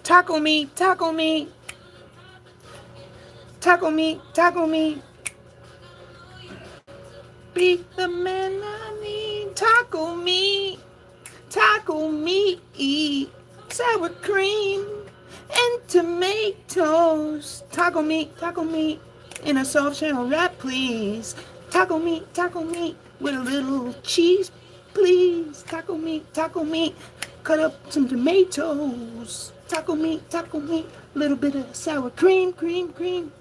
Tackle me, tackle me, tackle me, tackle me. Be the man I need. Tackle me, tackle me. Sour cream and tomatoes. Tackle me in a soft shell wrap, please. Tackle me with a little cheese, please. Tackle me. Cut up some tomatoes. Tackle me, little bit of sour cream, cream, cream.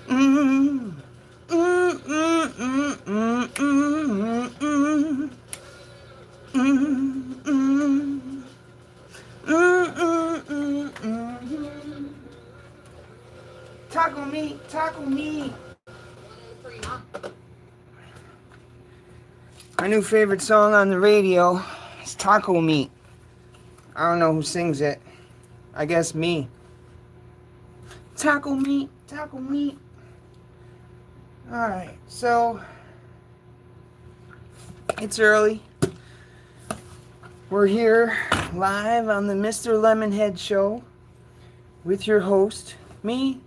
Mmm. Mm, mm, mm, mm, mm, mm, mm, mm, Tackle me, tackle me. My new favorite song on the radio is Taco Meat. I don't know who sings it. I guess me. Tackle meat, tackle meat. Alright, so it's early. We're here live on the Mr. Lemonhead show with your host, me,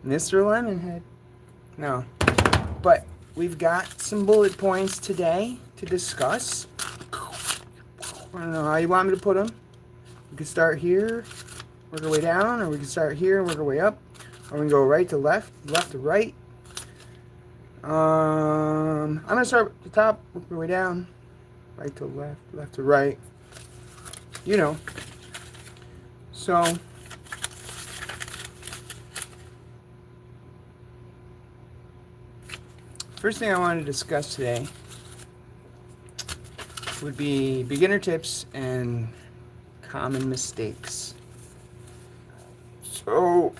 Mr. Lemonhead. No, but we've got some bullet points today to discuss. I don't know how you want me to put them. We can start here, work our way down, or we can start here and work our way up, or we can go right to left, left to right. I'm gonna start at the top, work our way down, right to left, left to right. You know. So first thing I wanted to discuss today would be beginner tips and common mistakes. So,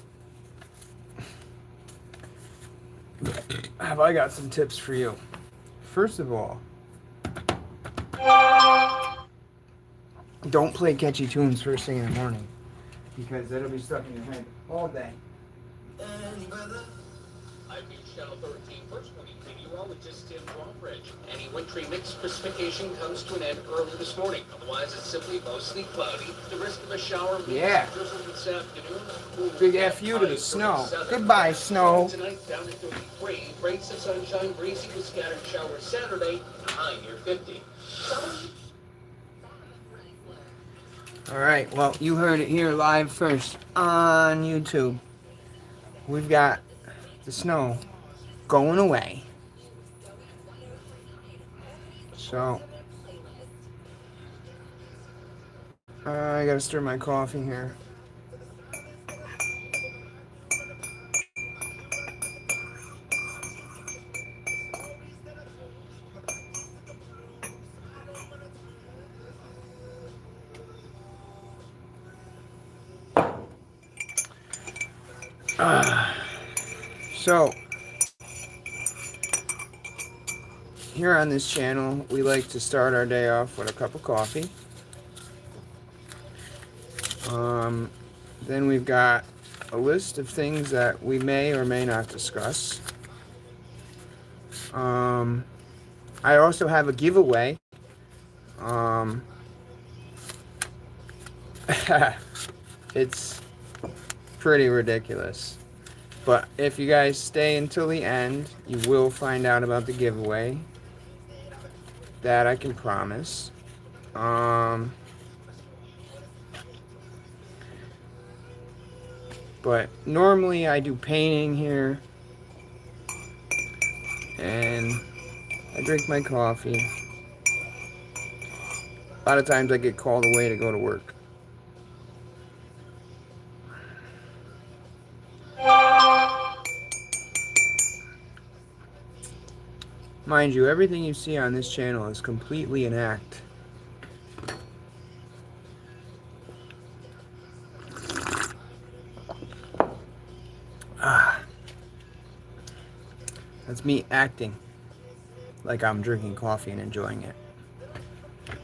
have I got some tips for you? First of all, don't play catchy tunes first thing in the morning, because that'll be stuck in your head all day. I reached Channel 13 first morning meteorologist Tim Bromridge. Any wintry mixed precipitation comes to an end early this morning. Otherwise, it's simply mostly cloudy. The risk of a shower may drizzle this afternoon. Big F you to the snow. Goodbye, snow. Tonight down to 33. Breaks of sunshine, breezy with scattered showers Saturday, high near 50. Alright, well, you heard it here live first on YouTube. We've got the snow going away. So, I gotta stir my coffee here. So, here on this channel, we like to start our day off with a cup of coffee. Then we've got a list of things that we may or may not discuss. I also have a giveaway. It's pretty ridiculous. But if you guys stay until the end, you will find out about the giveaway. That I can promise. But normally I do painting here. And I drink my coffee. A lot of times I get called away to go to work. Mind you, everything you see on this channel is completely an act. That's me acting like I'm drinking coffee and enjoying it.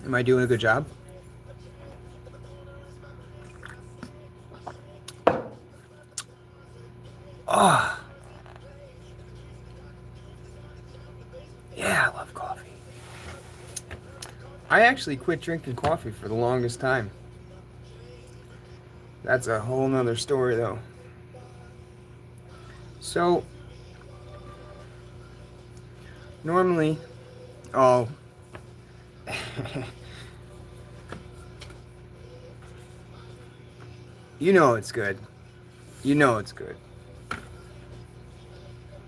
Am I doing a good job? Ah. Yeah, I love coffee. I actually quit drinking coffee for the longest time. That's a whole nother story, though. So, normally, oh, you know it's good. You know it's good.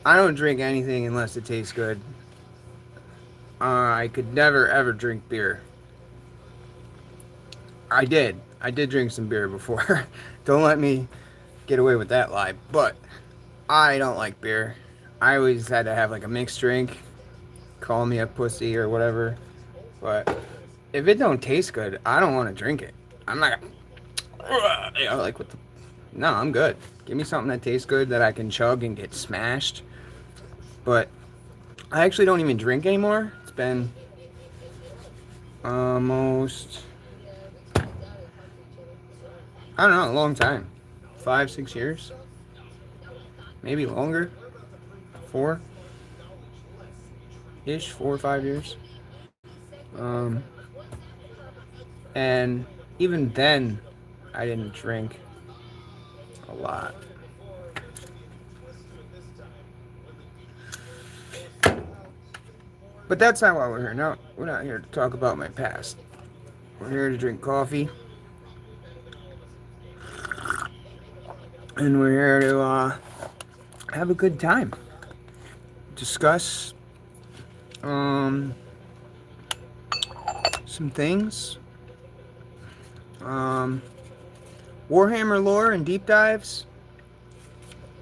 I don't drink anything unless it tastes good. I could never ever drink beer. I did. I did drink some beer before. Don't let me get away with that lie. But I don't like beer. I always had to have like a mixed drink. Call me a pussy or whatever. But if it don't taste good, I don't want to drink it. I'm not like what the. No, I'm good. Give me something that tastes good that I can chug and get smashed. But I actually don't even drink anymore. It's been almost, I don't know, a long time. 5, 6 years. Maybe longer. 4-ish, 4 or 5 years. And even then, I didn't drink a lot. But that's not why we're here. No, we're not here to talk about my past. We're here to drink coffee. And we're here to have a good time. Discuss some things. Warhammer lore and deep dives.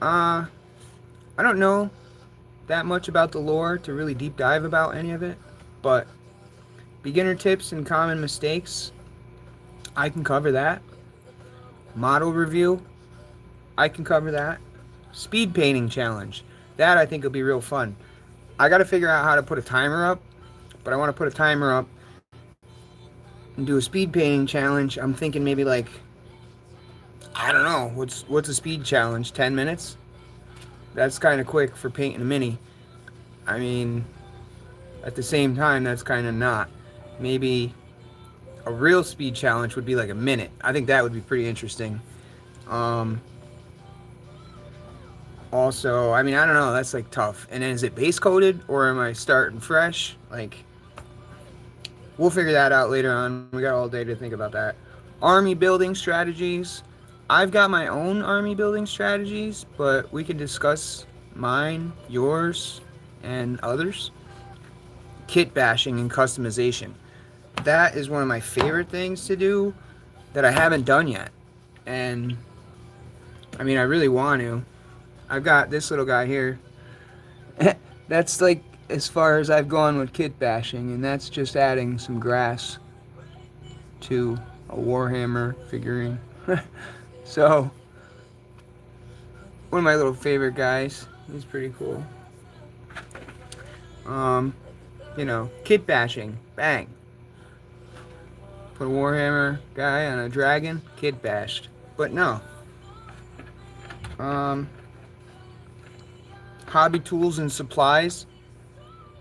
I don't know that much about the lore to really deep dive about any of it, but beginner tips and common mistakes, I can cover that. Model review, I can cover that. Speed painting challenge, that I think will be real fun. I got to figure out how to put a timer up, but I want to put a timer up and do a speed painting challenge. I'm thinking maybe like, I don't know, what's a speed challenge? 10 minutes? That's kind of quick for painting a mini. I mean, at the same time, that's kind of not. Maybe a real speed challenge would be like a minute. I think that would be pretty interesting. Also, I mean, I don't know. That's like tough. And then is it base coated or am I starting fresh? Like, we'll figure that out later on. We got all day to think about that. Army building strategies. I've got my own army building strategies, but we can discuss mine, yours, and others. Kit bashing and customization. That is one of my favorite things to do that I haven't done yet. And I mean, I really want to. I've got this little guy here. That's like as far as I've gone with kit bashing, and that's just adding some grass to a Warhammer figurine. So, one of my little favorite guys. He's pretty cool. You know, kit bashing. Bang. Put a Warhammer guy on a dragon, kit bashed. But no. Hobby tools and supplies.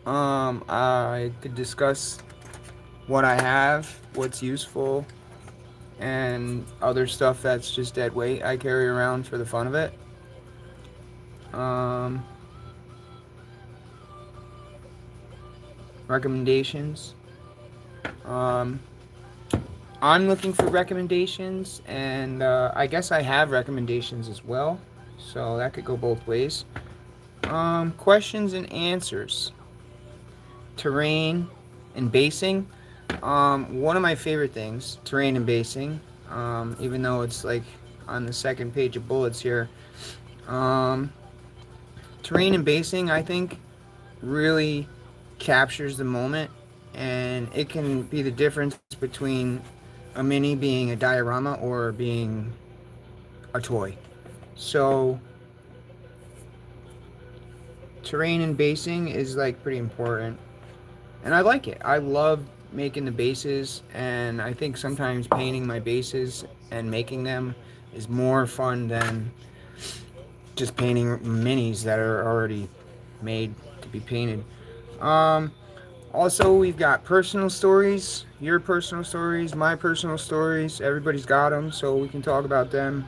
I could discuss what I have, what's useful, and other stuff that's just dead weight I carry around for the fun of it. Recommendations. I'm looking for recommendations, and I guess I have recommendations as well, so that could go both ways. Questions and answers. Terrain and basing. One of my favorite things, terrain and basing, even though it's like on the second page of bullets here. Terrain and basing, I think, really captures the moment, and it can be the difference between a mini being a diorama or being a toy. So terrain and basing is like pretty important, and I like it. I love making the bases, and I think sometimes painting my bases and making them is more fun than just painting minis that are already made to be painted. Also, we've got personal stories, your personal stories, my personal stories. Everybody's got them, so we can talk about them.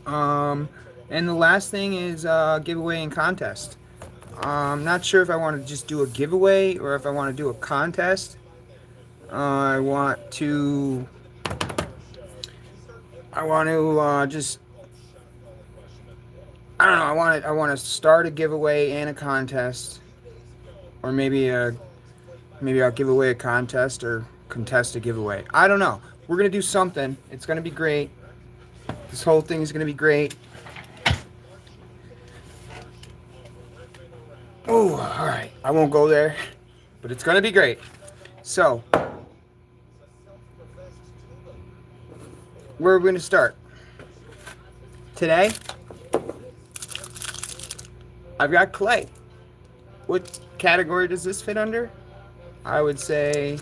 Um, and the last thing is giveaway and contest. I'm not sure if I want to just do a giveaway or if I want to do a contest. I want to. Just. I don't know. I want to start a giveaway and a contest, or maybe I'll give away a contest or contest a giveaway. I don't know. We're gonna do something. It's gonna be great. This whole thing is gonna be great. Oh, all right. I won't go there, but it's gonna be great. So, where are we gonna start? Today, I've got clay. What category does this fit under? I would say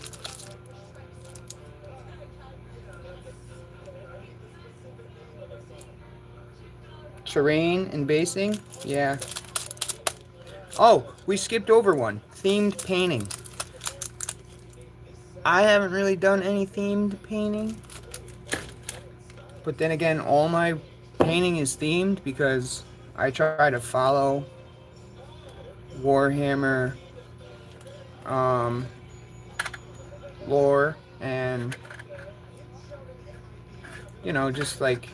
terrain and basing. Yeah. Oh, we skipped over one. Themed painting. I haven't really done any themed painting. But then again, all my painting is themed because I try to follow Warhammer lore, and just like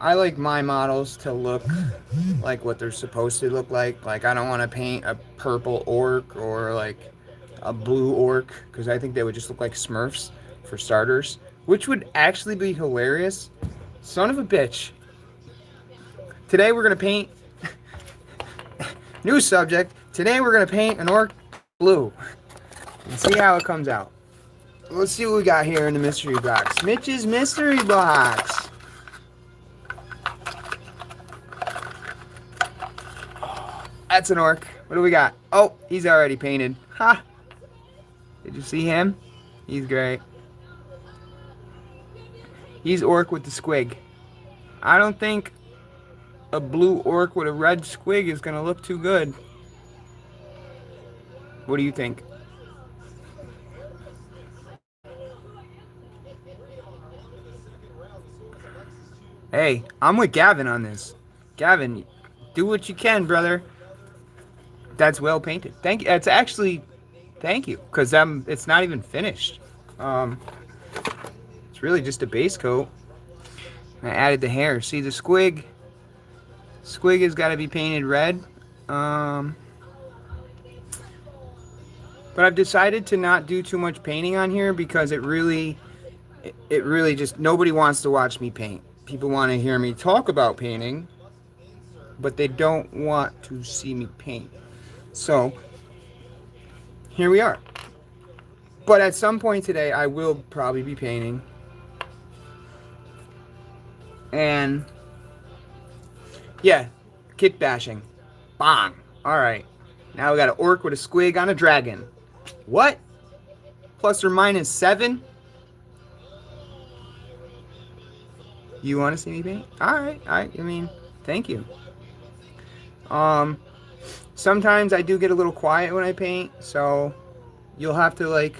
I like my models to look like what they're supposed to look like. Like, I don't want to paint a purple orc or like a blue orc because I think they would just look like Smurfs for starters, which would actually be hilarious. Son of a bitch. Today we're gonna paint. New subject. Today we're gonna paint an orc blue and see how it comes out. Let's see what we got here in the mystery box. Mitch's mystery box. That's an orc. What do we got? Oh, he's already painted. Ha! Did you see him? He's great. He's orc with the squig. I don't think a blue orc with a red squig is gonna look too good. What do you think? Hey, I'm with Gavin on this. Gavin, do what you can, brother. That's well painted. Thank you. It's actually, thank you, because it's not even finished. It's really just a base coat. I added the hair. See the squig? Squig has got to be painted red. But I've decided to not do too much painting on here because it really just, nobody wants to watch me paint. People want to hear me talk about painting, but they don't want to see me paint. So, here we are. But at some point today, I will probably be painting. And, yeah, kit bashing. Bang. Alright. Now we got an orc with a squig on a dragon. What? Plus or minus 7? You want to see me paint? Alright. I mean, thank you. Sometimes I do get a little quiet when I paint, so you'll have to, like,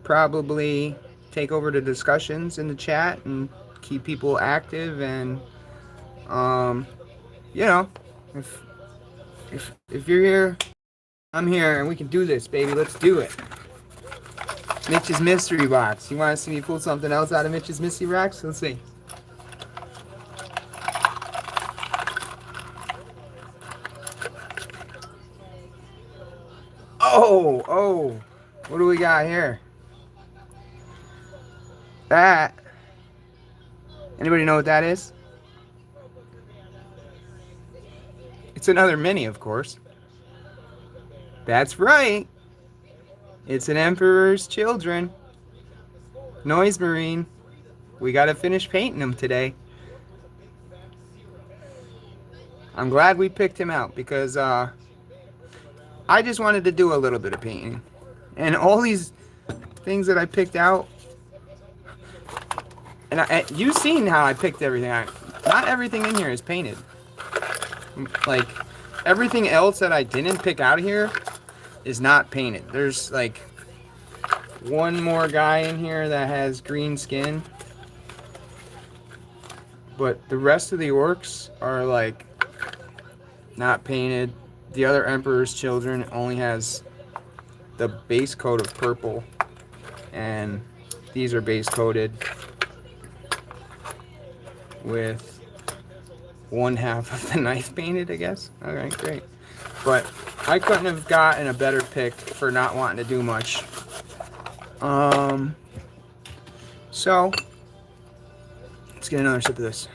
probably take over the discussions in the chat and keep people active, and if you're here, I'm here, and we can do this, baby. Let's do it. Mitch's mystery box. You want to see me pull something else out of Mitch's mystery box? Let's see. Oh, what do we got here? That. Anybody know what that is? It's another mini, of course. That's right. It's an Emperor's Children. Noise Marine. We gotta finish painting him today. I'm glad we picked him out because I just wanted to do a little bit of painting. And all these things that I picked out, and you've seen how I picked everything out. Not everything in here is painted. Like, everything else that I didn't pick out of here, is not painted. There's like one more guy in here that has green skin, but the rest of the orcs are like not painted. The other Emperor's Children only has the base coat of purple, and these are base coated with one half of the knife painted, I guess. Alright, great. But I couldn't have gotten a better pick for not wanting to do much. So let's get another sip of this.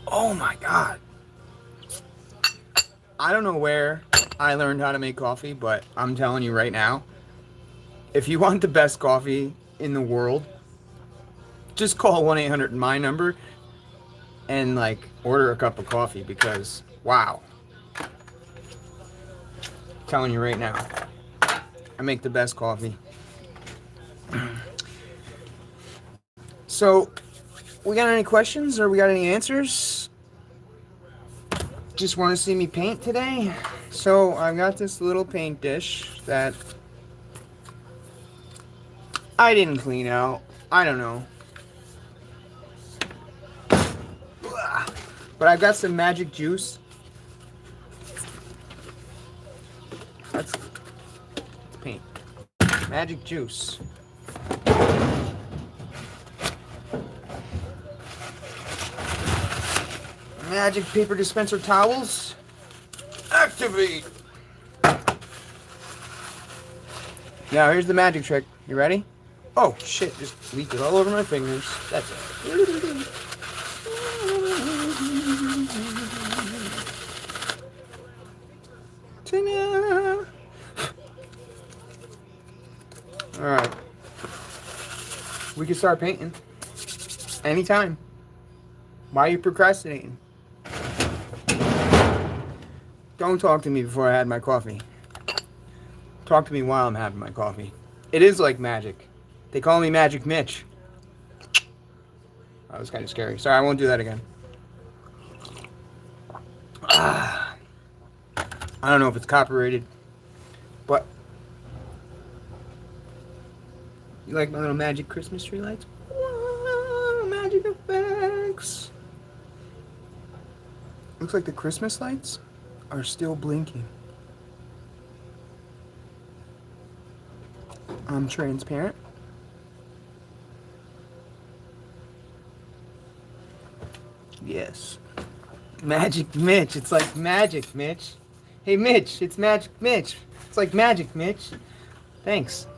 Oh my god. I don't know where I learned how to make coffee, but I'm telling you right now, if you want the best coffee in the world, just call 1-800 my number and like order a cup of coffee, because wow. I'm telling you right now, I make the best coffee. So, we got any questions or we got any answers? Just want to see me paint today? So, I've got this little paint dish that I didn't clean out. I don't know. But I've got some magic juice. Let's paint. Magic juice. Magic paper dispenser towels. Activate! Now here's the magic trick. You ready? Oh shit, just leaked it all over my fingers. That's it. Alright. We can start painting. Anytime. Why are you procrastinating? Don't talk to me before I had my coffee. Talk to me while I'm having my coffee. It is like magic. They call me Magic Mitch. That was kind of scary. Sorry, I won't do that again. I don't know if it's copyrighted, but you like my little magic Christmas tree lights? Whoa, magic effects. Looks like the Christmas lights are still blinking. I'm transparent. Yes. Magic Mitch. It's like magic, Mitch. Hey, Mitch. It's Magic Mitch. It's like magic, Mitch. Thanks.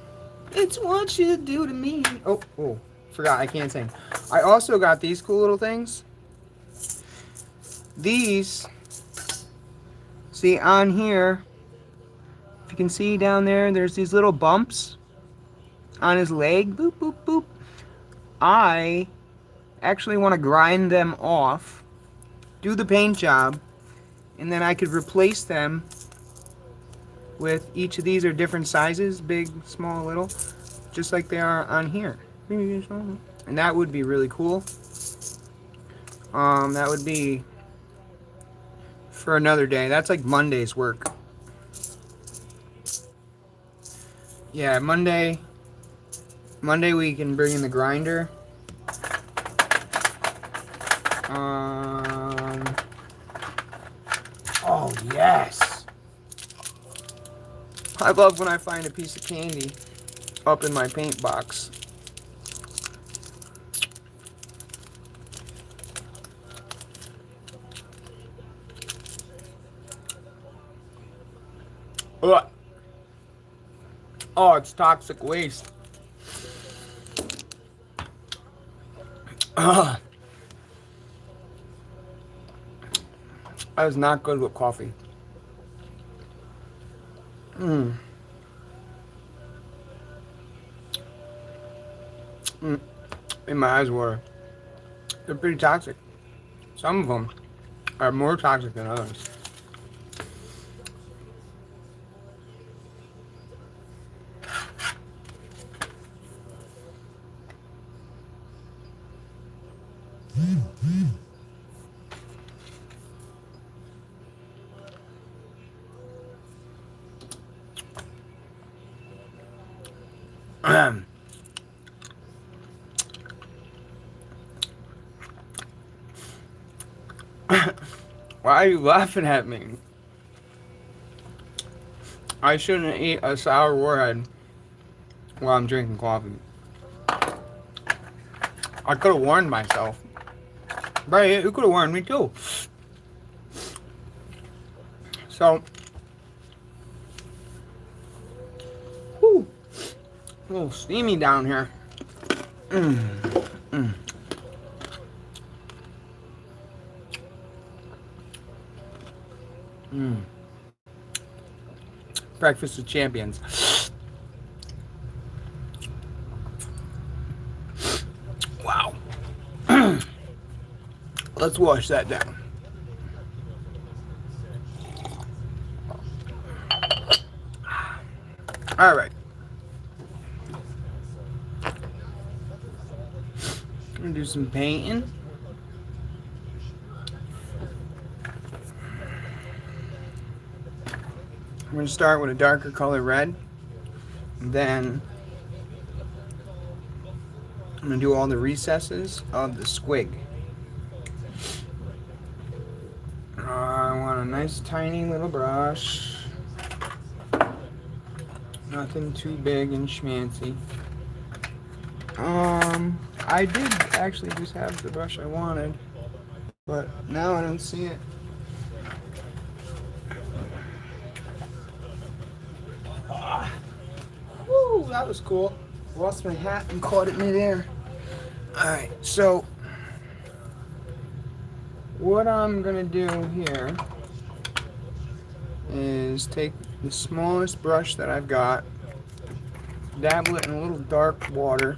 It's what you do to me. Oh, forgot. I can't sing. I also got these cool little things. These, see on here, if you can see down there, there's these little bumps on his leg. Boop, boop, boop. I actually want to grind them off, do the paint job, and then I could replace them with each of these are different sizes, big, small, little, just like they are on here. And that would be really cool. That would be for another day. That's like Monday's work. Yeah, Monday we can bring in the grinder. Oh yes. I love when I find a piece of candy up in my paint box. Ugh. Oh, it's toxic waste. Ugh. That is not good with coffee. In my eyes water. They're pretty toxic. Some of them are more toxic than others. Why are you laughing at me? I shouldn't eat a sour warhead while I'm drinking coffee. I could have warned myself. But you could have warned me too. So, whew, a little steamy down here. Mm. Mm. Breakfast with champions. Wow. Let's wash that down. All right. I'm gonna do some painting. I'm gonna start with a darker color red. Then I'm gonna do all the recesses of the squig. I want a nice tiny little brush. Nothing too big and schmancy. I did actually just have the brush I wanted, but now I don't see it. Woo, that was cool. Lost my hat and caught it midair. Alright, so what I'm gonna do here is take the smallest brush that I've got, dabble it in a little dark water.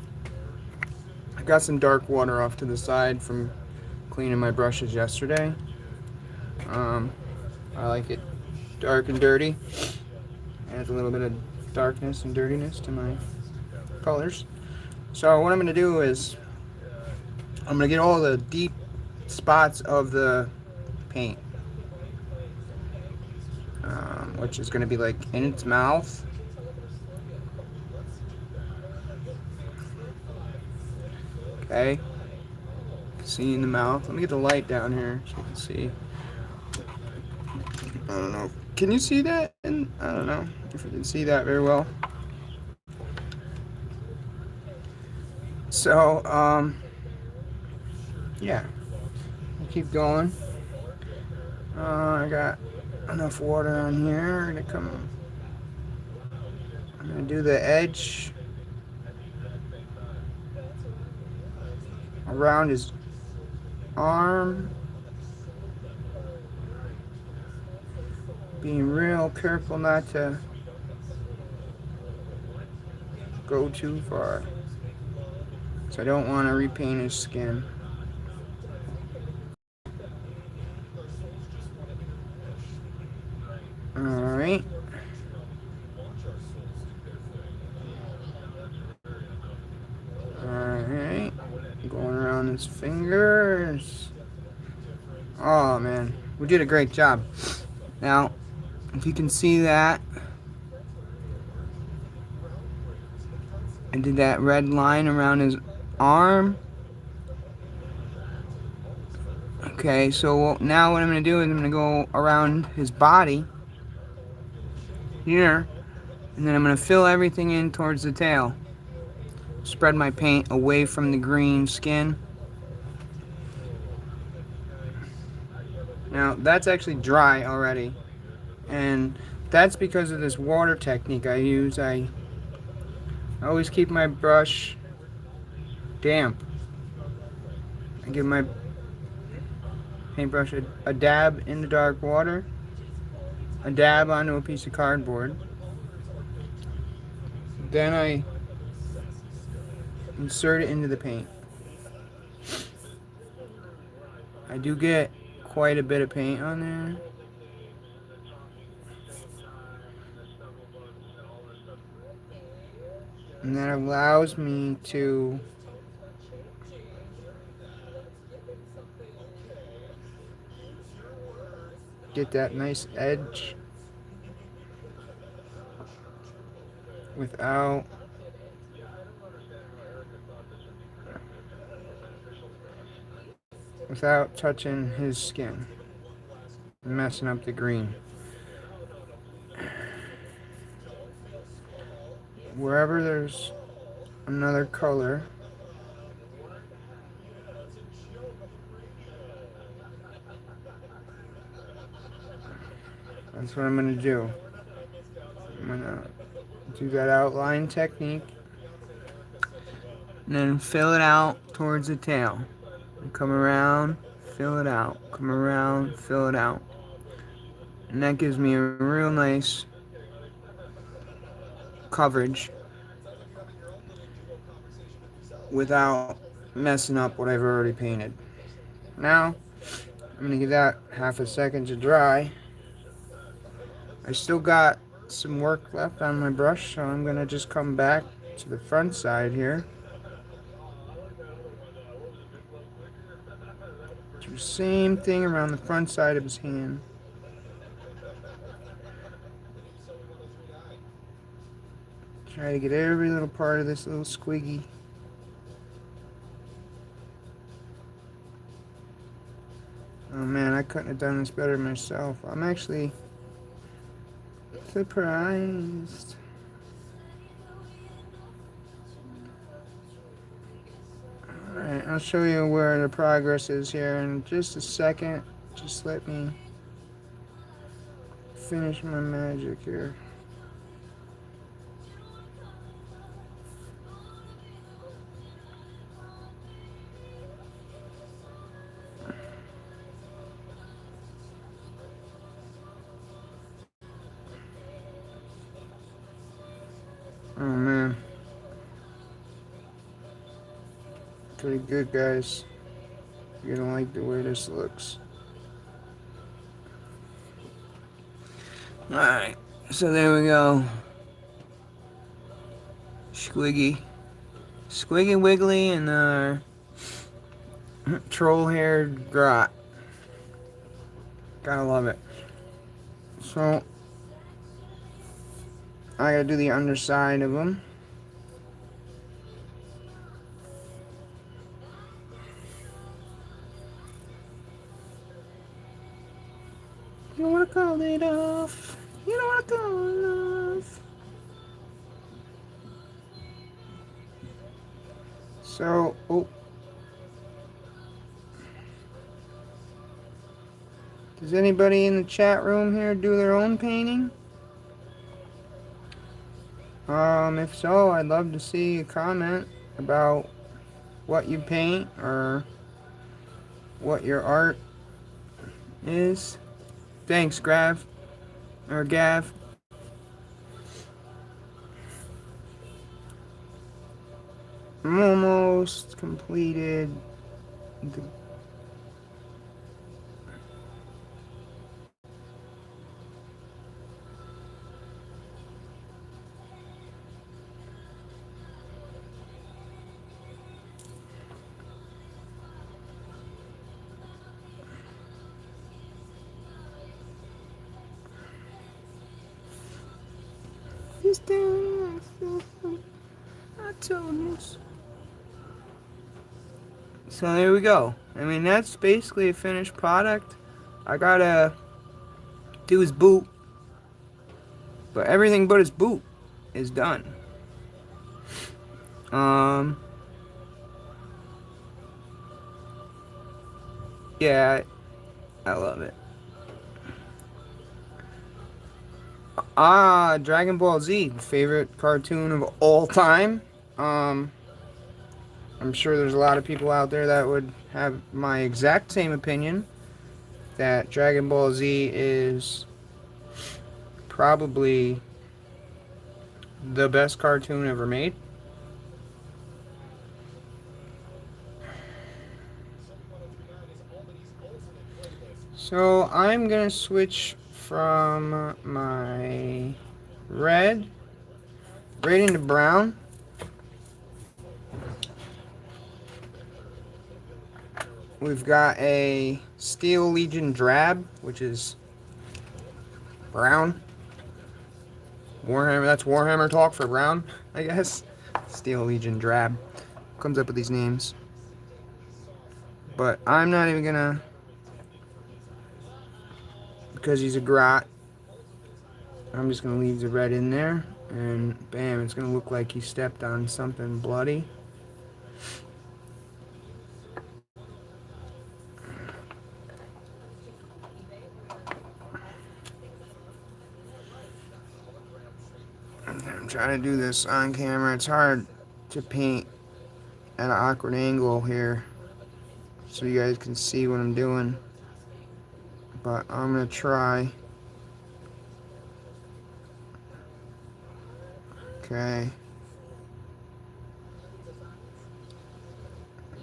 I got some dark water off to the side from cleaning my brushes yesterday. I like it dark and dirty. Adds a little bit of darkness and dirtiness to my colors. So what I'm going to do is I'm going to get all the deep spots of the paint, which is going to be like in its mouth. Okay. See in the mouth. Let me get the light down here so you can see. I don't know. Can you see that? I don't know if you can see that very well. So, yeah. I'll keep going. I got enough water on here. I'm gonna do the edge around his arm. Being real careful not to go too far. So I don't want to repaint his skin. Alright. Alright. Going around his fingers. Oh man, we did a great job. Now, if you can see that, I did that red line around his arm. Okay, so now what I'm going to do is I'm going to go around his body here, and then I'm going to fill everything in towards the tail. Spread my paint away from the green skin. Now, that's actually dry already, and that's because of this water technique I use. I always keep my brush damp. I give my paintbrush a dab in the dark water, a dab onto a piece of cardboard. Then I insert it into the paint. I do get quite a bit of paint on there. And that allows me to get that nice edge without without touching his skin, messing up the green. Wherever there's another color, that's what I'm going to do. I'm going to do that outline technique and then fill it out towards the tail. And come around, fill it out. Come around, fill it out. And that gives me a real nice coverage without messing up what I've already painted. Now, I'm going to give that half a second to dry. I still got some work left on my brush, so I'm going to just come back to the front side here. Do the same thing around the front side of his hand. Try to get every little part of this little squiggy. Oh man, I couldn't have done this better myself. I'm actually surprised. Alright, I'll show you where the progress is here in just a second. Just let me finish my magic here. Oh man. Pretty good, guys. You're gonna like the way this looks. Alright, so there we go. Squiggy. Squiggy Wiggly and troll-haired grot. Gotta love it. So, I gotta do the underside of them. You don't wanna call it off. You don't wanna call it off. So, does anybody in the chat room here do their own painting? If so, I'd love to see a comment about what you paint or what your art is. Thanks, Gav. I'm almost completed the So there we go. I mean, that's basically a finished product. I gotta do his boot, but everything but his boot is done. Yeah, I love it. Dragon Ball Z, favorite cartoon of all time. I'm sure there's a lot of people out there that would have my exact same opinion, that Dragon Ball Z is probably the best cartoon ever made. So I'm gonna switch from my red right into brown. We've got a Steel Legion Drab, which is brown. Warhammer, that's Warhammer talk for brown, I guess. Steel Legion Drab. Comes up with these names. But I'm not even gonna, because he's a grot, I'm just gonna leave the red in there, and bam, it's gonna look like he stepped on something bloody. I'm trying to do this on camera. It's hard to paint at an awkward angle here so you guys can see what I'm doing. But I'm going to try. Okay.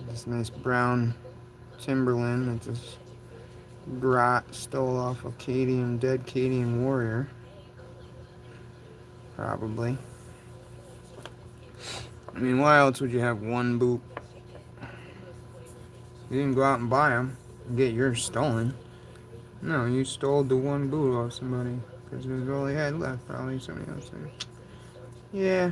This nice brown Timberland that this grot stole off of dead Cadian warrior. Probably. I mean, why else would you have one boot? You didn't go out and buy them and get yours stolen. No, you stole the one boot off somebody because it was all they had left. Probably somebody else there. Yeah.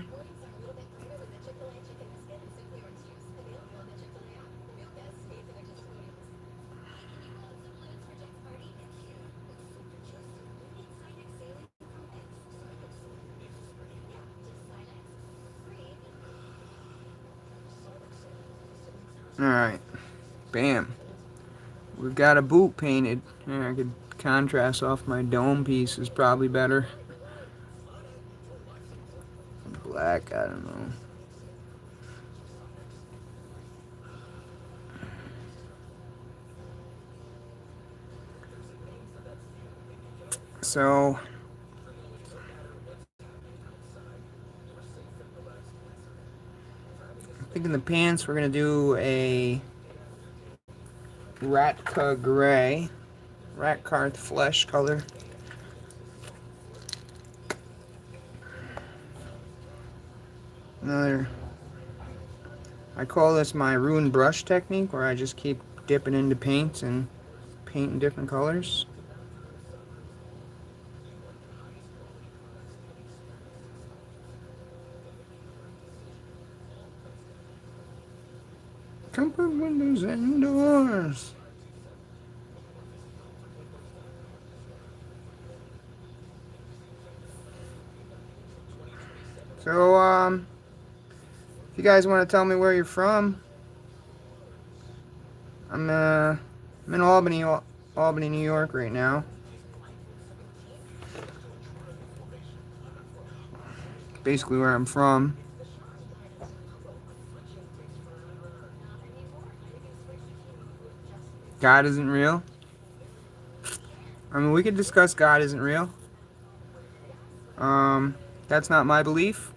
Alright. Bam. We've got a boot painted. Yeah, I could contrast off my dome piece is probably better. Black, I don't know. So, I think in the pants we're going to do a Ratka Gray. Ratkarth flesh color. Another, I call this my ruined brush technique, where I just keep dipping into paints and painting different colors. Comfort windows and doors. So, if you guys want to tell me where you're from, I'm in Albany, New York right now. Basically where I'm from. God isn't real. I mean, we could discuss God isn't real. That's not my belief.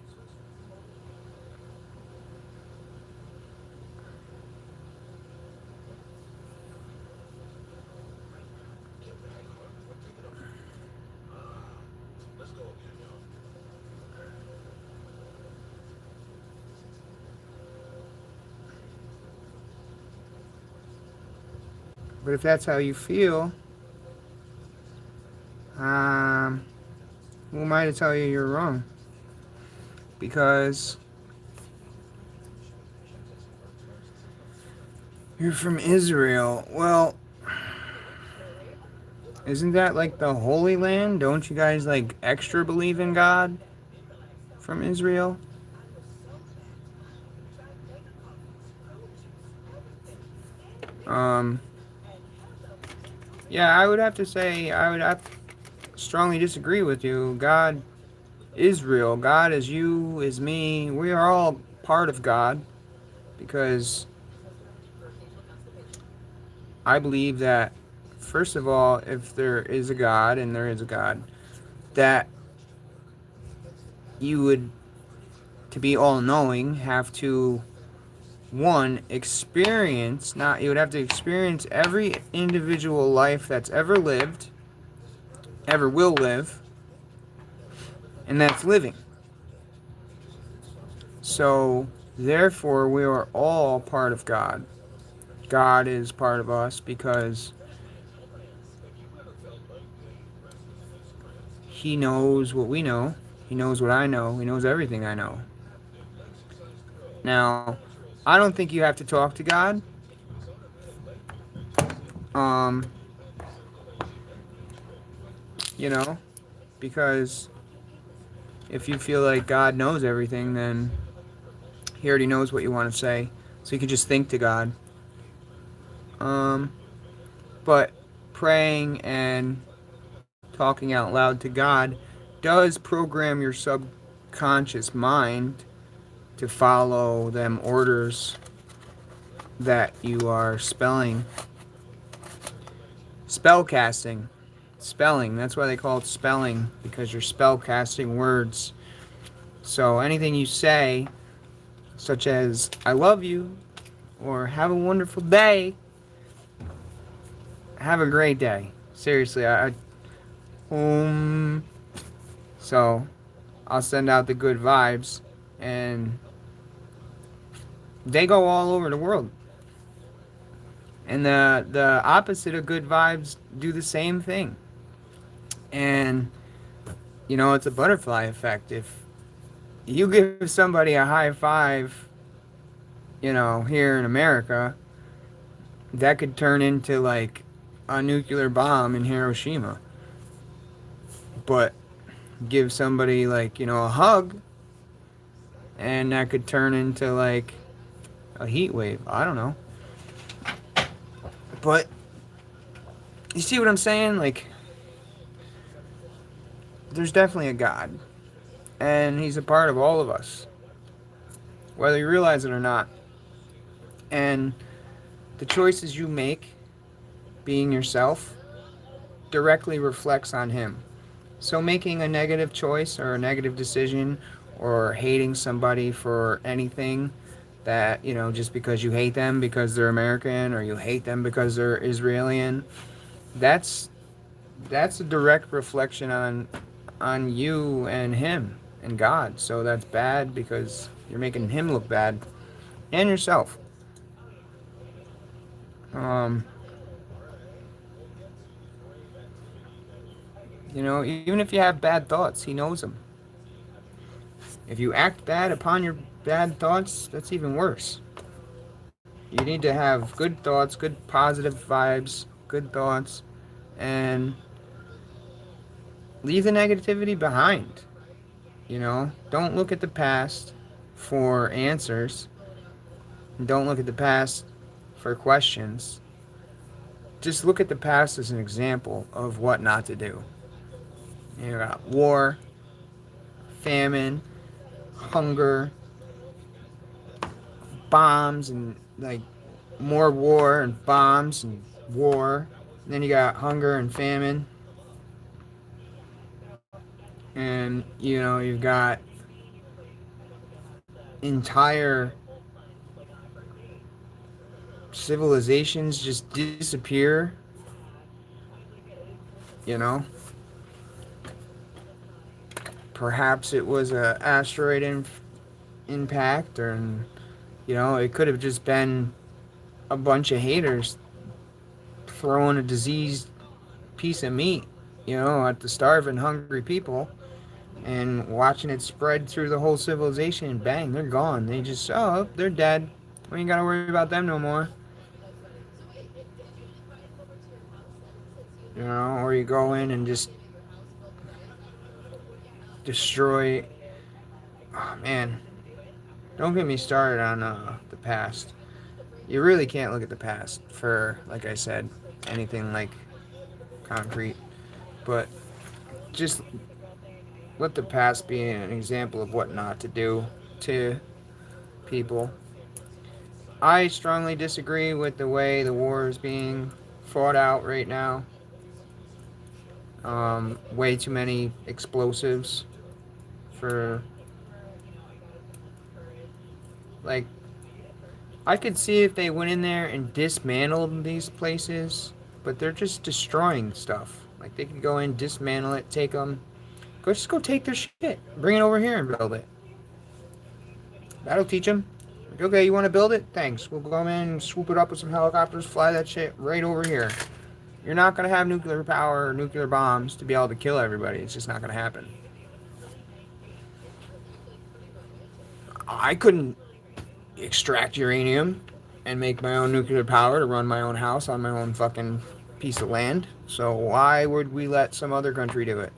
But if that's how you feel, who am I to tell you you're wrong? Because you're from Israel. Well, isn't that like the Holy Land? Don't you guys like extra believe in God from Israel? Yeah, I would have to say, I would have to strongly disagree with you. God is real. God is you, is me. We are all part of God, because I believe that, first of all, if there is a God, and there is a God, that you would, to be all-knowing, have to, one, experience, not, you would have to experience every individual life that's ever lived, ever will live, and that's living. So, therefore, we are all part of God. God is part of us because He knows what we know. He knows what I know. He knows everything I know. Now, I don't think you have to talk to God. Um, you know, because if you feel like God knows everything, then He already knows what you want to say. So you can just think to God. Um, but praying and talking out loud to God does program your subconscious mind to follow them orders that you are spelling. Spell casting. Spelling. That's why they call it spelling, because you're spell casting words. So anything you say, such as I love you or have a wonderful day, have a great day. Seriously, um so I'll send out the good vibes, and they go all over the world. And the opposite of good vibes do the same thing. And it's a butterfly effect. If you give somebody a high five, here in America, that could turn into like a nuclear bomb in Hiroshima. But give somebody like, a hug, and that could turn into like a heat wave. I don't know. But you see what I'm saying? Like, there's definitely a God, and He's a part of all of us, whether you realize it or not. And the choices you make, being yourself, directly reflects on Him. So making a negative choice or a negative decision, or hating somebody for anything, that, just because you hate them because they're American, or you hate them because they're Israeli, that's a direct reflection on you and Him and God. So that's bad, because you're making Him look bad and yourself. Even if you have bad thoughts, He knows them. If you act bad upon your bad thoughts, that's even worse. You need to have good thoughts, good positive vibes, good thoughts, and leave the negativity behind. Don't look at the past for answers. Don't look at the past for questions. Just look at the past as an example of what not to do. You got war, famine, hunger, bombs, and like more war and bombs and war. And then you got hunger and famine. And you've got entire civilizations just disappear. You know, perhaps it was a asteroid impact, or it could have just been a bunch of haters throwing a diseased piece of meat, at the starving, hungry people, and watching it spread through the whole civilization, and bang, they're gone. They just, they're dead. We ain't gotta worry about them no more. Or you go in and just destroy. Oh man, don't get me started on the past. You really can't look at the past for, like I said, anything like concrete. But just let the past be an example of what not to do to people. I strongly disagree with the way the war is being fought out right now. Way too many explosives for, like, I could see if they went in there and dismantled these places, but they're just destroying stuff. Like, they could go in, dismantle it, take them, just go take their shit, bring it over here and build it. That'll teach them. Like, okay, you want to build it? Thanks. We'll go in and swoop it up with some helicopters, fly that shit right over here. You're not going to have nuclear power or nuclear bombs to be able to kill everybody. It's just not going to happen. I couldn't extract uranium. and make my own nuclear power to run my own house on my own fucking piece of land. So why would we let some other country do it?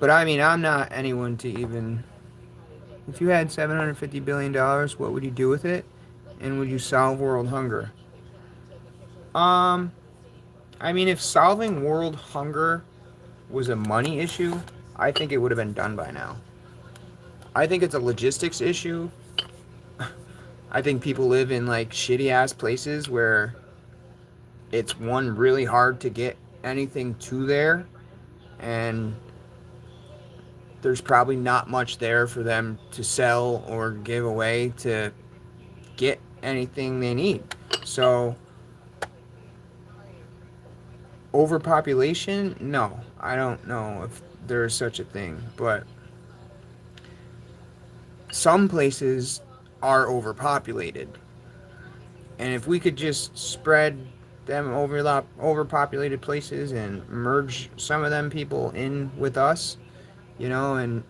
But I mean, I'm not anyone to even. If you had $750 billion, what would you do with it? And would you solve world hunger? Um, I mean, if solving world hunger was a money issue, I think it would have been done by now. I think it's a logistics issue. I think people live in like shitty ass places where it's one really hard to get anything to there, and there's probably not much there for them to sell or give away to get anything they need. So overpopulation, no, I don't know if there's such a thing, but some places are overpopulated, and if we could just spread them overpopulated places and merge some of them people in with us, and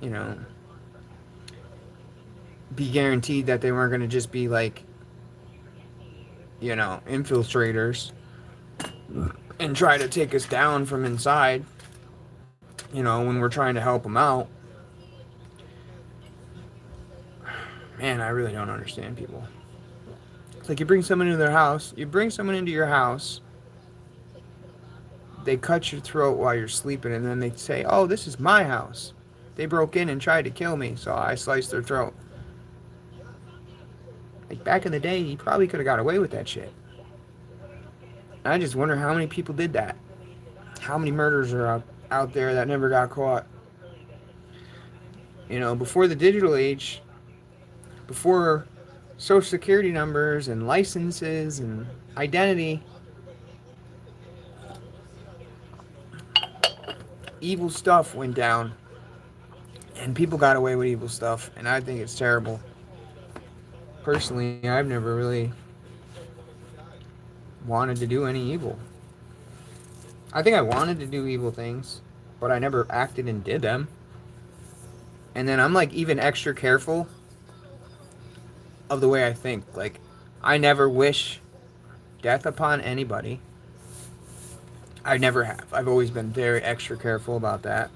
be guaranteed that they weren't going to just be like, infiltrators and try to take us down from inside, when we're trying to help them out. Man, I really don't understand people. It's like you bring someone into your house, they cut your throat while you're sleeping, and then they say, oh, this is my house. They broke in and tried to kill me, so I sliced their throat. Like, back in the day, he probably could have got away with that shit. I just wonder how many people did that. How many murders are out there that never got caught? Before the digital age, before social security numbers and licenses and identity, evil stuff went down, and people got away with evil stuff, and I think it's terrible. Personally, I've never really wanted to do any evil. I think I wanted to do evil things, but I never acted and did them. And then I'm like even extra careful of the way I think. Like, I never wish death upon anybody. I never have. I've always been very extra careful about that.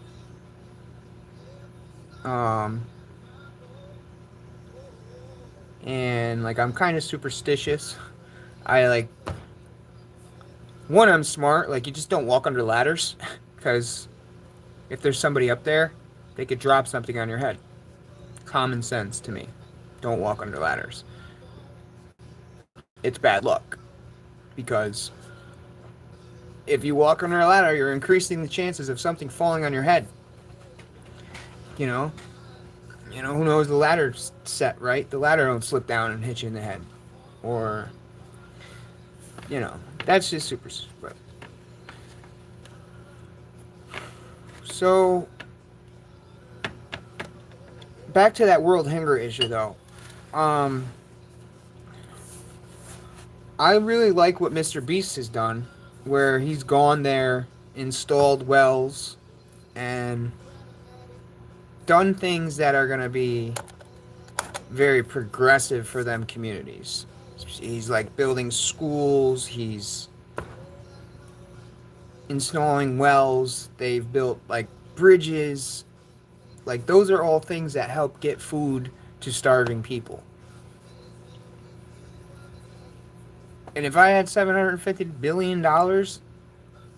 And like, I'm kind of superstitious. I'm smart. Like, you just don't walk under ladders, because if there's somebody up there, they could drop something on your head. Common sense to me. Don't walk under ladders. It's bad luck, because if you walk under a ladder, you're increasing the chances of something falling on your head. Who knows, the ladder's set, right? The ladder don't slip down and hit you in the head. Or, that's just super. So, back to that world hunger issue, though. I really like what Mr. Beast has done, where he's gone there, installed wells, and done things that are going to be very progressive for them communities. He's like building schools, he's installing wells, they've built like bridges. Like, those are all things that help get food to starving people. And if I had $750 billion, is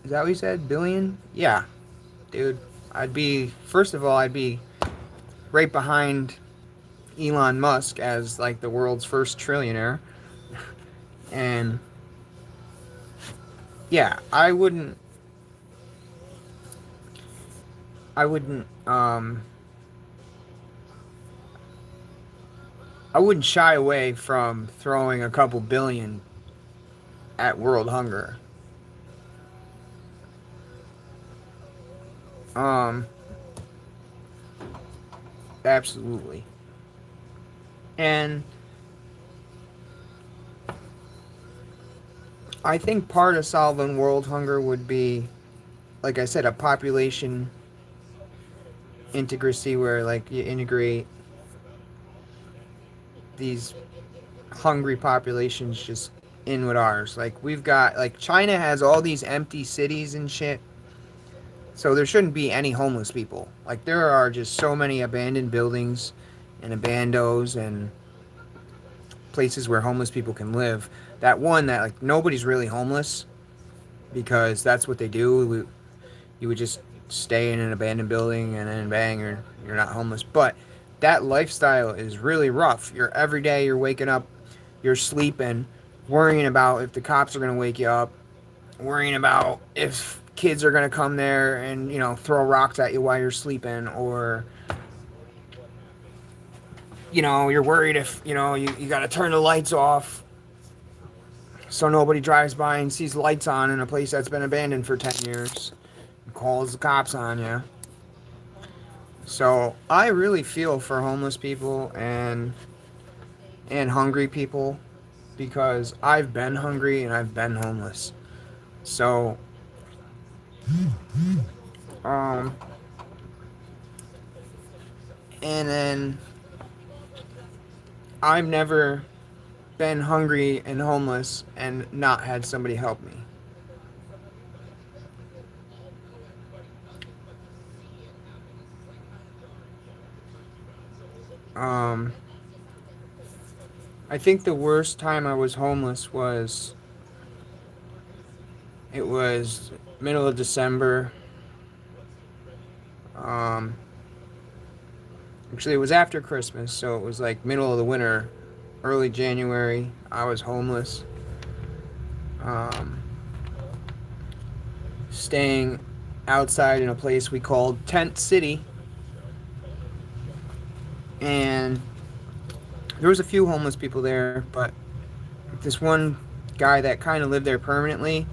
that what you said? Billion? Yeah. Dude, first of all, I'd be right behind Elon Musk as like the world's first trillionaire. And yeah, I wouldn't shy away from throwing a couple billion at world hunger. Absolutely. And I think part of solving world hunger would be, like I said, a population integracy, where like you integrate these hungry populations just in with ours. Like, we've got, like, China has all these empty cities and shit. So there shouldn't be any homeless people. Like, there are just so many abandoned buildings and abandos and places where homeless people can live. That one that, like, nobody's really homeless because that's what they do. You would just stay in an abandoned building and then bang, you're not homeless. But that lifestyle is really rough. You're every day you're waking up, you're sleeping, worrying about if the cops are going to wake you up, worrying about if kids are going to come there and, you know, throw rocks at you while you're sleeping, or, you know, you're worried if, you know, you got to turn the lights off so nobody drives by and sees lights on in a place that's been abandoned for 10 years and calls the cops on you. So I really feel for homeless people and hungry people, because I've been hungry and I've been homeless. So um and then I've never been hungry and homeless and not had somebody help me. Um I think the worst time I was homeless was, it was middle of December. Um, Actually, it was after Christmas, so it was like middle of the winter, early January. I was homeless, um, staying outside in a place we called Tent City, and there was a few homeless people there, but this one guy that kind of lived there permanently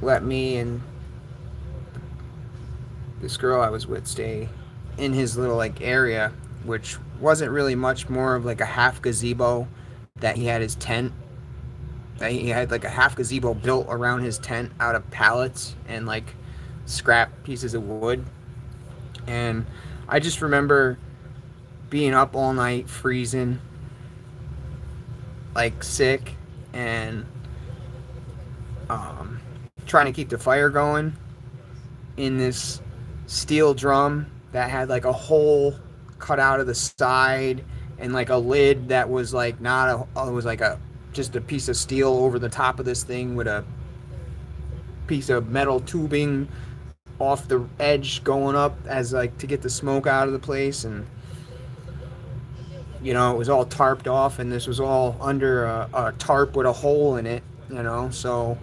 let me and this girl I was with stay in his little like area, which wasn't really much more of like a half gazebo that he had his tent. That he had like a half gazebo built around his tent out of pallets and like scrap pieces of wood. And I just remember being up all night, freezing, like sick, and trying to keep the fire going in this steel drum that had like a hole cut out of the side and like a lid that was like not a, it was like a just a piece of steel over the top of this thing with a piece of metal tubing off the edge going up as like to get the smoke out of the place. And you know, it was all tarped off, and this was all under a tarp with a hole in it, you know, so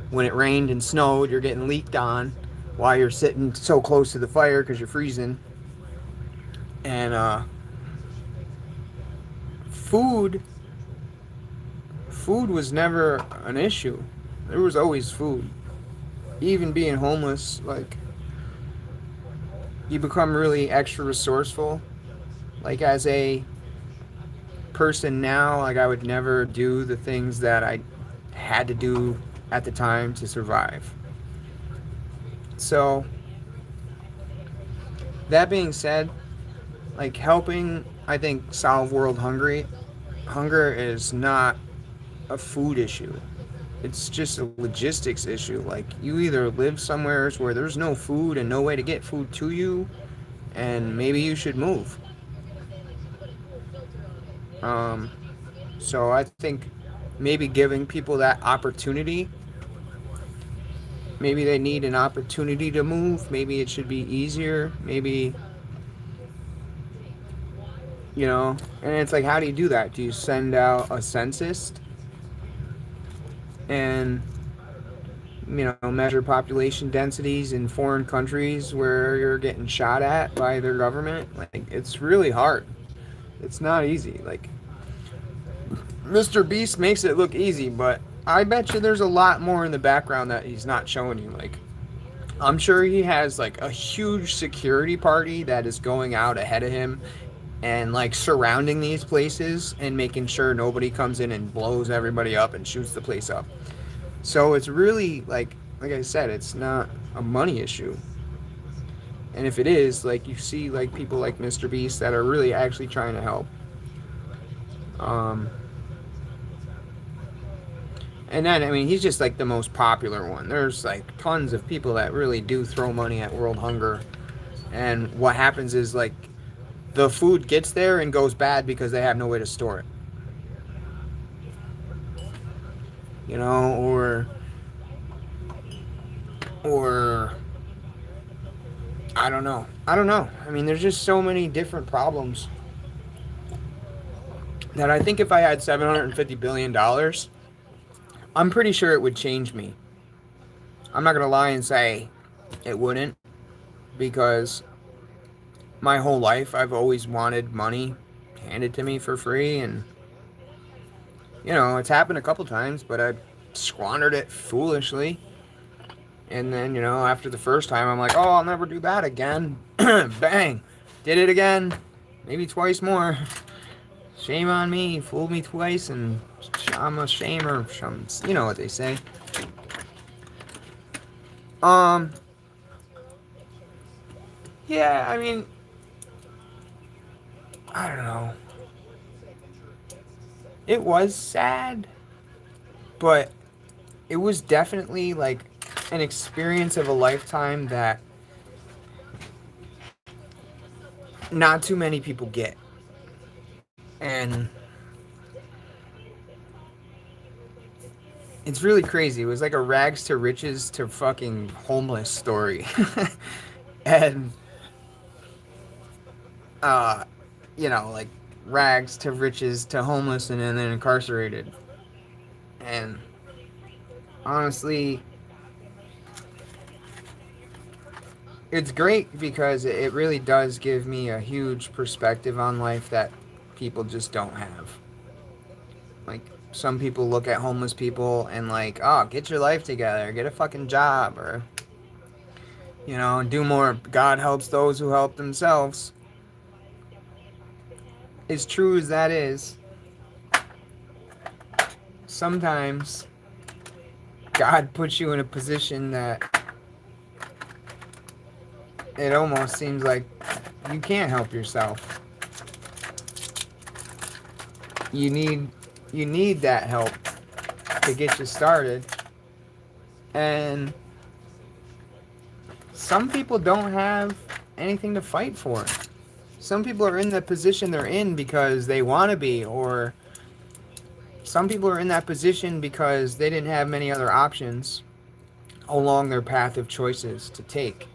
when it rained and snowed, you're getting leaked on while you're sitting so close to the fire because you're freezing. And food was never an issue. There was always food. Even being homeless, like, you become really extra resourceful. Like, as a person now, like, I would never do the things that I had to do at the time to survive. So, that being said, like, helping, I think, solve world hunger is not a food issue. It's just a logistics issue. Like, you either live somewhere where there's no food and no way to get food to you, and maybe you should move. So I think maybe giving people that opportunity, maybe they need an opportunity to move. Maybe it should be easier. Maybe, you know, and it's like, how do you do that? Do you send out a census and, you know, measure population densities in foreign countries where you're getting shot at by their government? Like, it's really hard. It's not easy. Like, Mr. Beast makes it look easy, but I bet you there's a lot more in the background that he's not showing you. Like, I'm sure he has like a huge security party that is going out ahead of him and like surrounding these places and making sure nobody comes in and blows everybody up and shoots the place up. So it's really like I said, it's not a money issue. And if it is, like, you see like people like Mr. Beast that are really actually trying to help. And then, I mean, he's just like the most popular one. There's like tons of people that really do throw money at world hunger. And what happens is like the food gets there and goes bad because they have no way to store it. You know, or I don't know. I don't know. I mean, there's just so many different problems that I think if I had $750 billion, I'm pretty sure it would change me. I'm not going to lie and say it wouldn't, because my whole life I've always wanted money handed to me for free, and you know, it's happened a couple times, but I squandered it foolishly. And then, you know, after the first time, I'm like, oh, I'll never do that again. Bang. Did it again. Maybe twice more. Shame on me. Fooled me twice, and I'm a shamer. You know what they say. Yeah, I mean, I don't know. It was sad, but it was definitely like an experience of a lifetime that not too many people get. And it's really crazy. It was like a rags to riches to fucking homeless story. And you know, like rags to riches to homeless and then incarcerated. And honestly, it's great because it really does give me a huge perspective on life that people just don't have. Like, some people look at homeless people and like, oh, get your life together, get a fucking job, or, you know, do more. God helps those who help themselves. As true as that is, sometimes God puts you in a position that it almost seems like you can't help yourself. You need that help to get you started. And some people don't have anything to fight for. Some people are in the position they're in because they want to be, or some people are in that position because they didn't have many other options along their path of choices to take.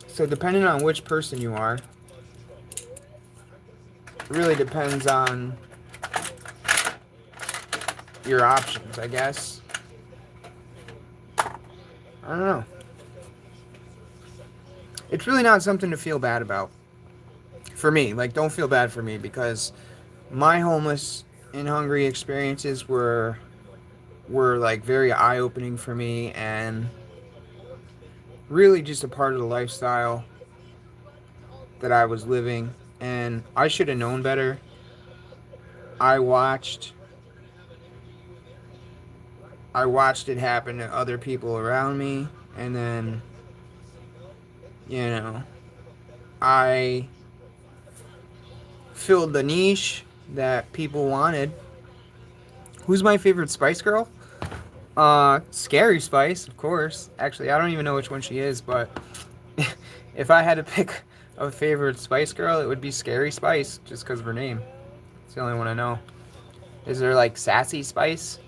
So depending on which person you are, it really depends on your options, I guess. I don't know. It's really not something to feel bad about. For me, like, don't feel bad for me, because my homeless and hungry experiences were like very eye-opening for me, and really just a part of the lifestyle that I was living, and I should have known better. I watched it happen to other people around me, and then, you know, I filled the niche that people wanted. Who's my favorite Spice Girl? Scary Spice, of course. Actually, I don't even know which one she is, but if I had to pick a favorite Spice Girl, it would be Scary Spice, just because of her name. It's the only one I know. Is there like Sassy Spice?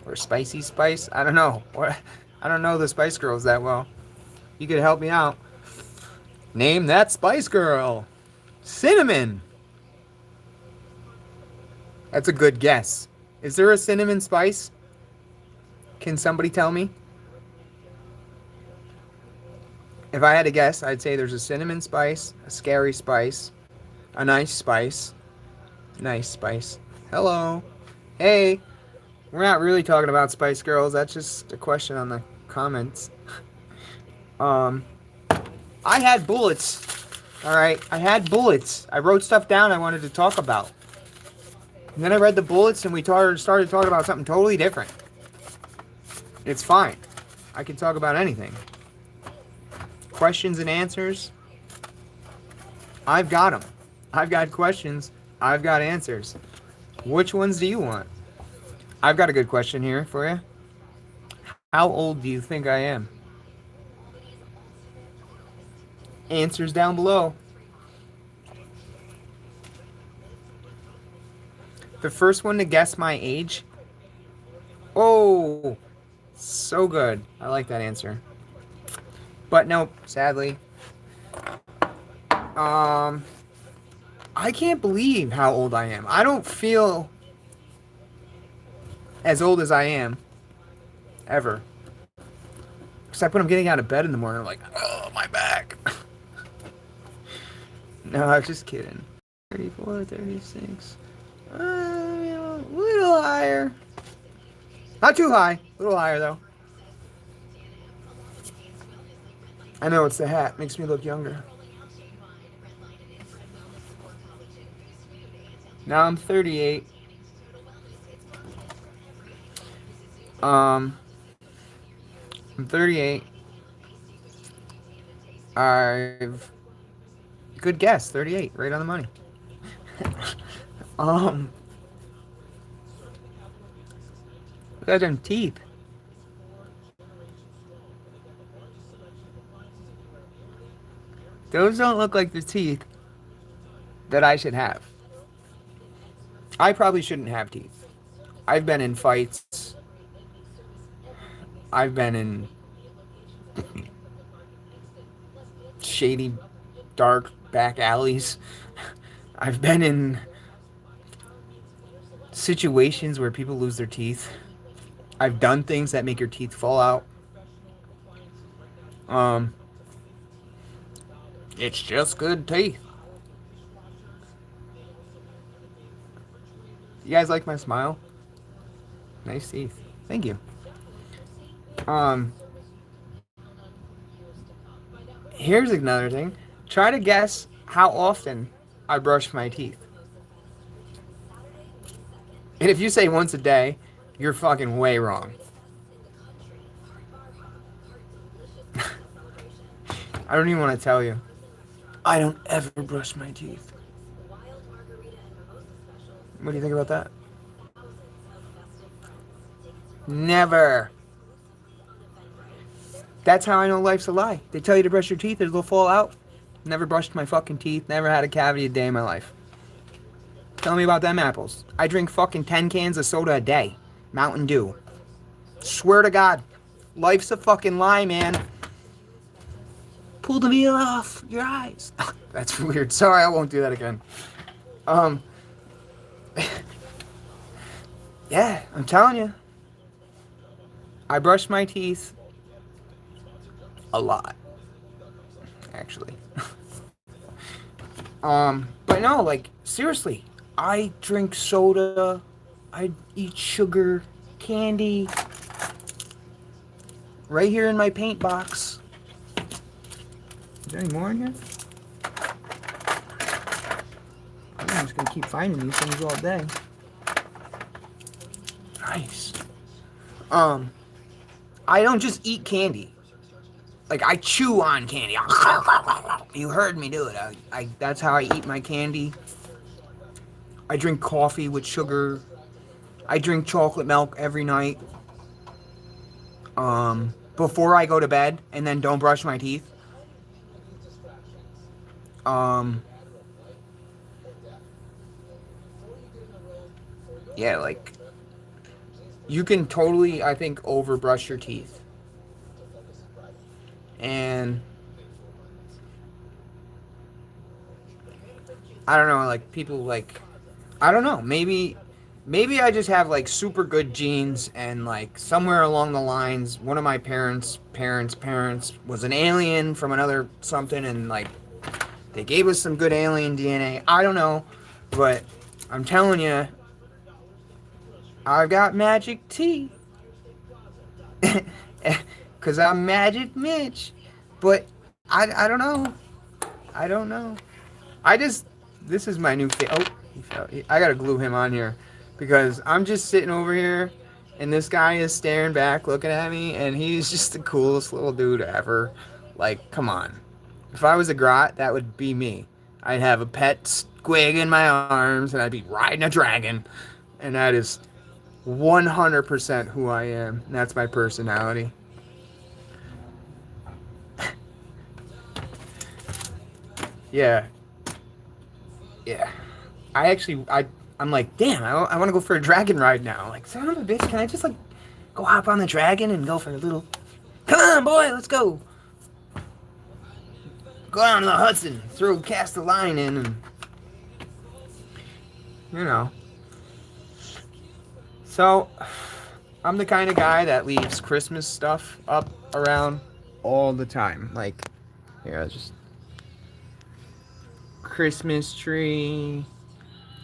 Or Spicy Spice? I don't know. I don't know the Spice Girls that well. You could help me out. Name that Spice Girl. Cinnamon. That's a good guess. Is there a cinnamon spice? Can somebody tell me? If I had to guess, I'd say there's a cinnamon spice, a scary spice, a nice spice. Nice spice. Hello. Hey. We're not really talking about Spice Girls. That's just a question on the comments. I had bullets. Alright, I had bullets. I wrote stuff down I wanted to talk about. And then I read the bullets and we started talking about something totally different. It's fine. I can talk about anything. Questions and answers, I've got them. I've got questions I've got answers. Which ones do you want? I've got a good question here for you. How old do you think I am? Answers down below. The first one to guess my age. Oh, so good. I like that answer. But nope, sadly. I can't believe how old I am. I don't feel as old as I am ever. Except when I'm getting out of bed in the morning, I'm like, oh, my back. No, I'm just kidding. 34, 36. A little higher. Not too high. A little higher, though. I know it's the hat. Makes me look younger. Now I'm 38. I'm 38. Good guess, 38, right on the money. Look at them teeth. Those don't look like the teeth that I should have. I probably shouldn't have teeth. I've been in fights. I've been in shady, dark back alleys. I've been in situations where people lose their teeth. I've done things that make your teeth fall out. It's just good teeth. You guys like my smile? Nice teeth. Thank you. Here's another thing. Try to guess how often I brush my teeth. And if you say once a day, you're fucking way wrong. I don't even want to tell you. I don't ever brush my teeth. What do you think about that? Never. That's how I know life's a lie. They tell you to brush your teeth, it'll fall out. Never brushed my fucking teeth. Never had a cavity a day in my life. Tell me about them apples. I drink fucking 10 cans of soda a day. Mountain Dew. Swear to God. Life's a fucking lie, man. Pull the veil off your eyes. That's weird. Sorry, I won't do that again. Yeah, I'm telling you. I brush my teeth a lot. Actually. But no, like, seriously. I drink soda. I eat sugar, candy. Right here in my paint box. Is there any more in here? I'm just gonna keep finding these things all day. Nice. I don't just eat candy. Like, I chew on candy. You heard me do it. That's how I eat my candy. I drink coffee with sugar. I drink chocolate milk every night. Before I go to bed, and then don't brush my teeth. Yeah, like, you can totally, I think, overbrush your teeth. And I don't know, like, people, like, I don't know, maybe I just have, like, super good genes, and, like, somewhere along the lines, one of my parents was an alien from another something, and, like, they gave us some good alien DNA. I don't know, but I'm telling you, I've got magic teeth. Because I'm Magic Mitch. But I don't know. I don't know. This is my new Oh, I gotta glue him on here. Because I'm just sitting over here, and this guy is staring back, looking at me, and he's just the coolest little dude ever. Like, come on. If I was a grot, that would be me. I'd have a pet squig in my arms, and I'd be riding a dragon. And that is 100% who I am. That's my personality. Yeah. Yeah. I'm like, damn, I want to go for a dragon ride now. Like, son of a bitch, can I just, like, go hop on the dragon and go for a little... Come on, boy, let's go. Go down to the Hudson, cast the line in, and... You know. So, I'm the kind of guy that leaves Christmas stuff up around all the time. Like, here, just... Christmas tree,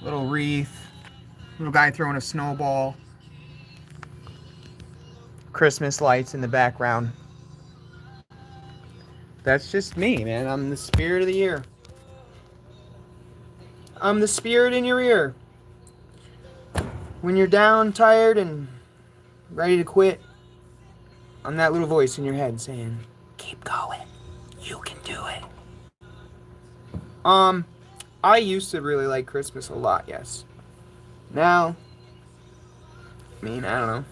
little wreath, little guy throwing a snowball, Christmas lights in the background. That's just me, man. I'm the spirit of the year. I'm the spirit in your ear. When you're down, tired, and ready to quit, I'm that little voice in your head saying, keep going. You can do it. I used to really like Christmas a lot, yes. Now, I mean, I don't know.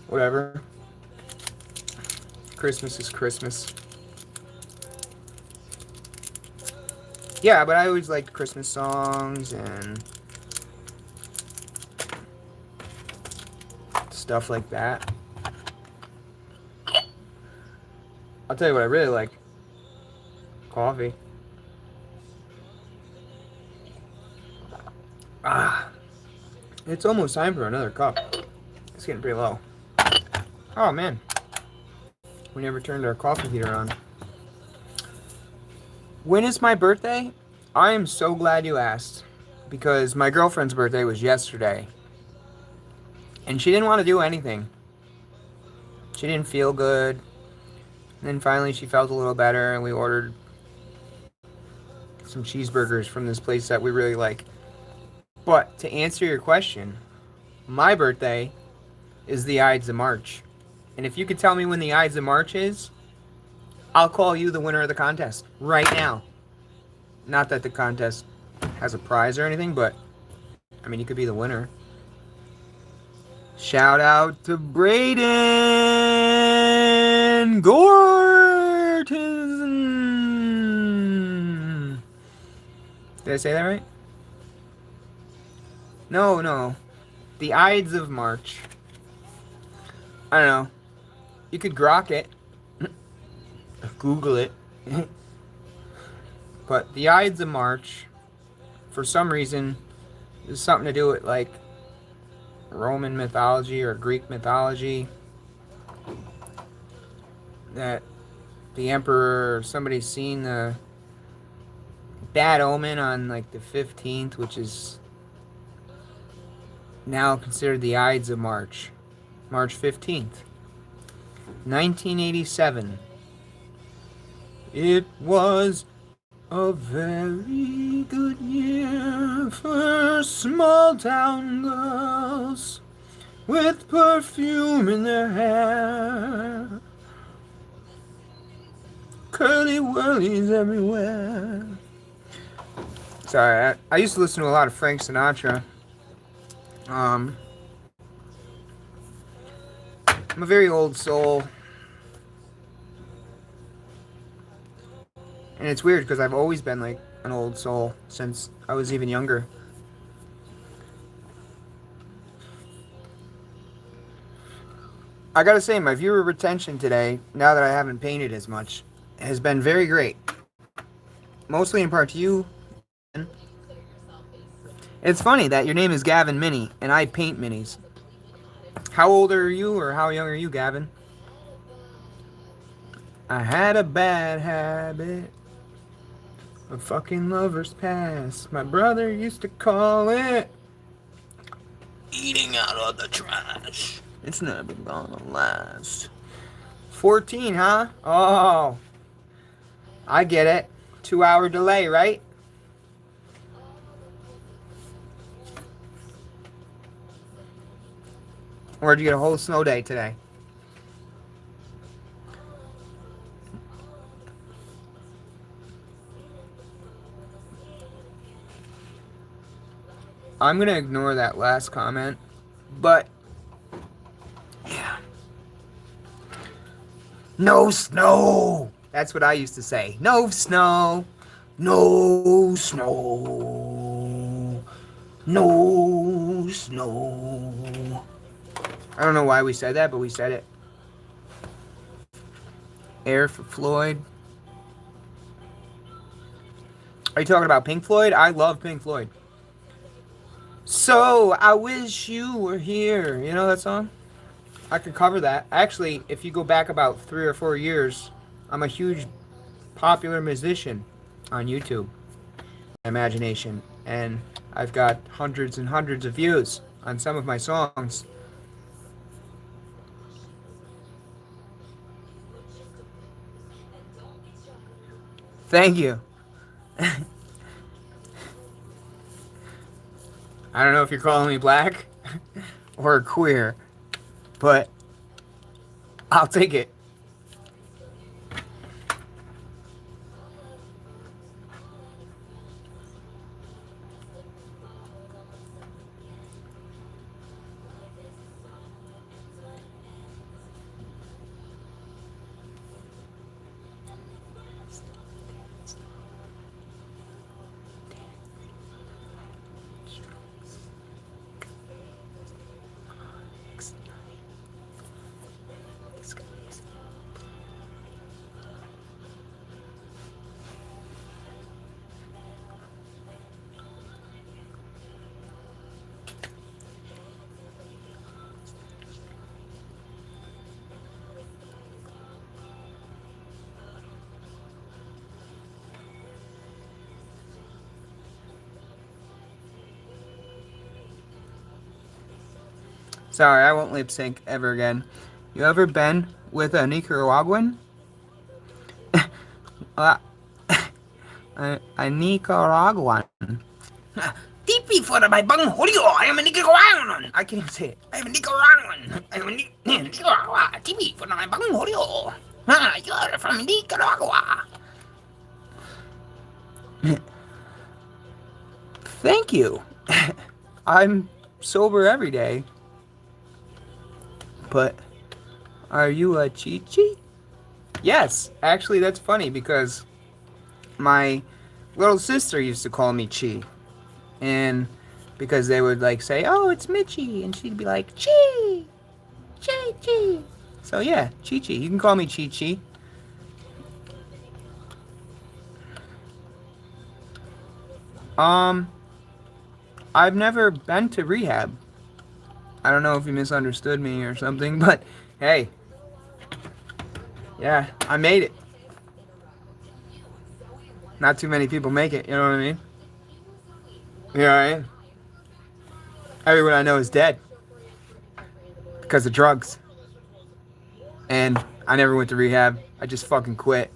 Whatever. Christmas is Christmas. Yeah, but I always liked Christmas songs and stuff like that. I'll tell you what I really like. Coffee. It's almost time for another cup. It's getting pretty low. Oh, man. We never turned our coffee heater on. When is my birthday? I am so glad you asked. Because my girlfriend's birthday was yesterday. And she didn't want to do anything. She didn't feel good. And then finally she felt a little better, and we ordered some cheeseburgers from this place that we really like. But to answer your question, my birthday is the Ides of March. And if you could tell me when the Ides of March is, I'll call you the winner of the contest right now. Not that the contest has a prize or anything, but I mean, you could be the winner. Shout out to Braden Gorton. Did I say that right? No. The Ides of March. I don't know. You could grok it. Google it. But the Ides of March, for some reason, is something to do with, like, Roman mythology or Greek mythology. That the emperor or somebody's seen the bad omen on, like, the 15th, which is now considered the Ides of March. March 15th. 1987. It was a very good year for small town girls with perfume in their hair, curly whirlies everywhere. Sorry, I used to listen to a lot of Frank Sinatra. I'm a very old soul. And it's weird because I've always been like an old soul since I was even younger. I gotta say, my viewer retention today, now that I haven't painted as much, has been very great. Mostly in part to you. It's funny that your name is Gavin Mini, and I paint minis. How old are you, or how young are you, Gavin? I had a bad habit. A fucking lover's pass. My brother used to call it eating out of the trash. It's never gonna last. 14, huh? Oh, I get it. 2-hour delay, right? Or did you get a whole snow day today? I'm gonna ignore that last comment, but yeah. No snow! That's what I used to say. No snow! No snow! No snow! I don't know why we said that, but we said it. Air for Floyd. Are you talking about Pink Floyd? I love Pink Floyd. So, I wish you were here. You know that song? I could cover that. Actually, if you go back about 3 or 4 years, I'm a huge popular musician on YouTube. Imagination. And I've got hundreds and hundreds of views on some of my songs. Thank you. I don't know if you're calling me black or queer, but I'll take it. Sorry, I won't lip sync ever again. You ever been with a Nicaraguan? uh, a Nicaraguan. Tipi for my bang Julio. I am a Nicaraguan. I can't say it. I am a Nicaraguan. I am a Nicaragua. Tipi for my bang Julio. You're from Nicaragua. Thank you. I'm sober every day. But are you a Chi-Chi? Yes. Actually, that's funny because my little sister used to call me Chi. And because they would like say, oh, it's Mitchie. And she'd be like, Chi! Chi-Chi! So yeah, Chi-Chi. You can call me Chi-Chi. I've never been to rehab. I don't know if you misunderstood me or something, but hey. Yeah, I made it. Not too many people make it, you know what I mean? You know what I mean? Everyone I know is dead because of drugs. And I never went to rehab. I just fucking quit.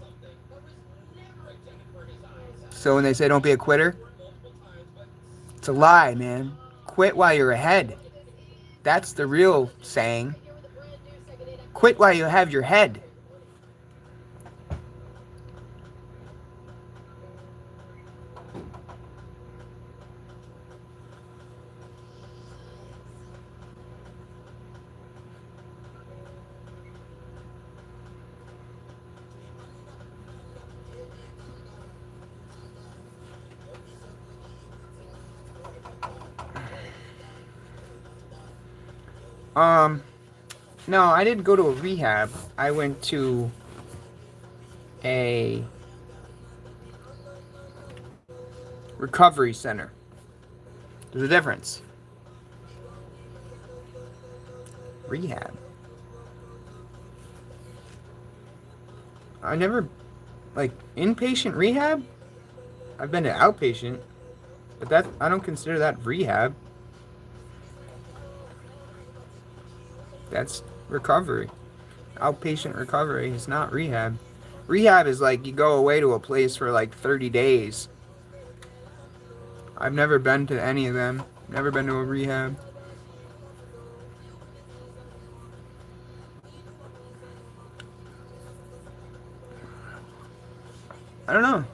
So when they say don't be a quitter, it's a lie, man. Quit while you're ahead. That's the real saying. Quit while you have your head. No, I didn't go to a rehab. I went to a recovery center. There's a difference. Rehab. I never, like, inpatient rehab? I've been to outpatient, but that, I don't consider that rehab. That's recovery. Outpatient recovery is not rehab. Rehab is like you go away to a place for like 30 days. I've never been to any of them. Never been to a rehab. I don't know.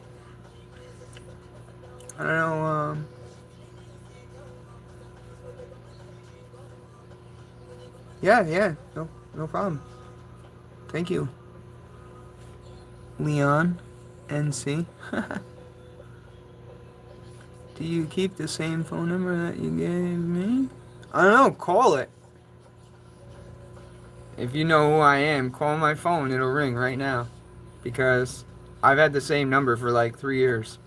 I don't know. Yeah. No problem. Thank you. Leon, NC. Do you keep the same phone number that you gave me? I don't know. Call it. If you know who I am, call my phone. It'll ring right now. Because I've had the same number for like 3 years.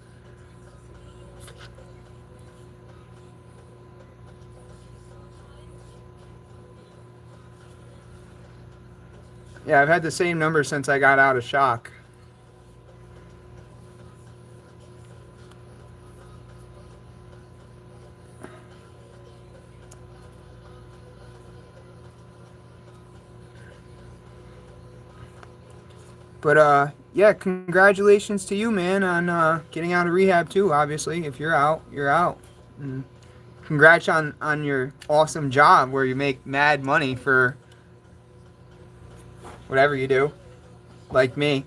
Yeah, I've had the same number since I got out of shock. But yeah, congratulations to you, man, on getting out of rehab too. Obviously, if you're out, you're out. And congrats on your awesome job where you make mad money for whatever you do, like me.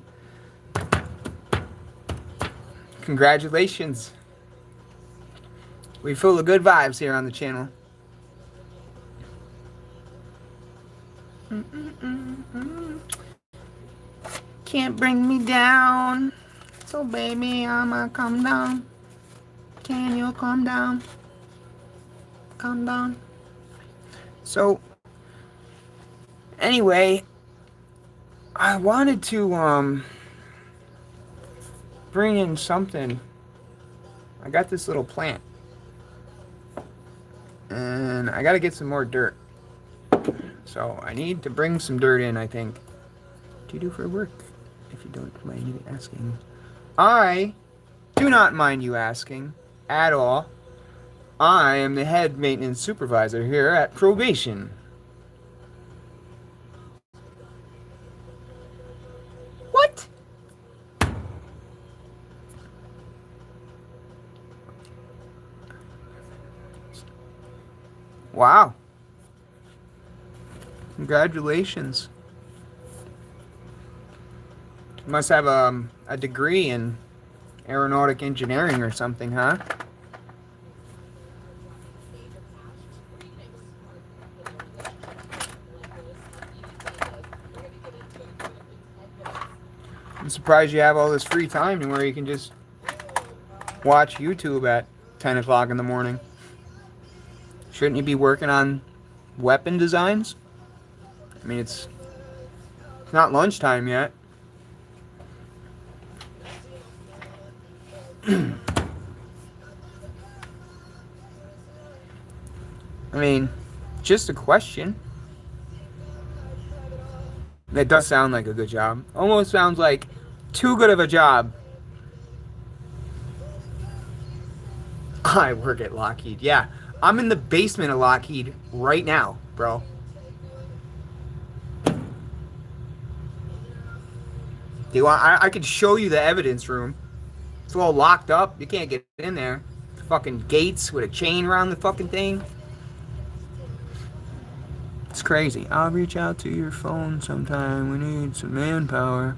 Congratulations. We full of good vibes here on the channel. Can't bring me down. So baby, I'ma come down. Can you calm down? Calm down. So anyway, I wanted to bring in something. I got this little plant. And I gotta get some more dirt. So I need to bring some dirt in, I think. What do you do for work? If you don't mind me asking. I do not mind you asking at all. I am the head maintenance supervisor here at Probation. What? Wow. Congratulations. You must have a degree in aeronautic engineering or something, huh? I'm surprised you have all this free time to where you can just watch YouTube at 10 o'clock in the morning. Shouldn't you be working on weapon designs? I mean, it's not lunchtime yet. I mean, just a question. That does sound like a good job. Almost sounds like too good of a job. I work at Lockheed. Yeah, I'm in the basement of Lockheed right now, bro. Do you want? I could show you the evidence room. It's all locked up. You can't get in there. Fucking gates with a chain around the fucking thing. It's crazy. I'll reach out to your phone sometime. We need some manpower.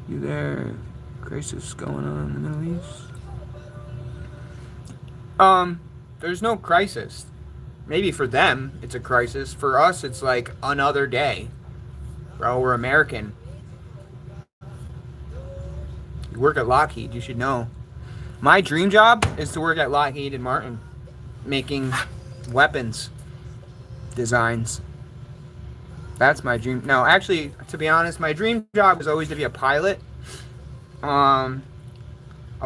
You there? Crisis going on in the Middle East? There's no crisis. Maybe for them, it's a crisis. For us, it's like another day. Bro, we're American. You work at Lockheed, you should know. My dream job is to work at Lockheed and Martin, making weapons designs. That's my dream. No, actually, to be honest, my dream job is always to be a pilot. A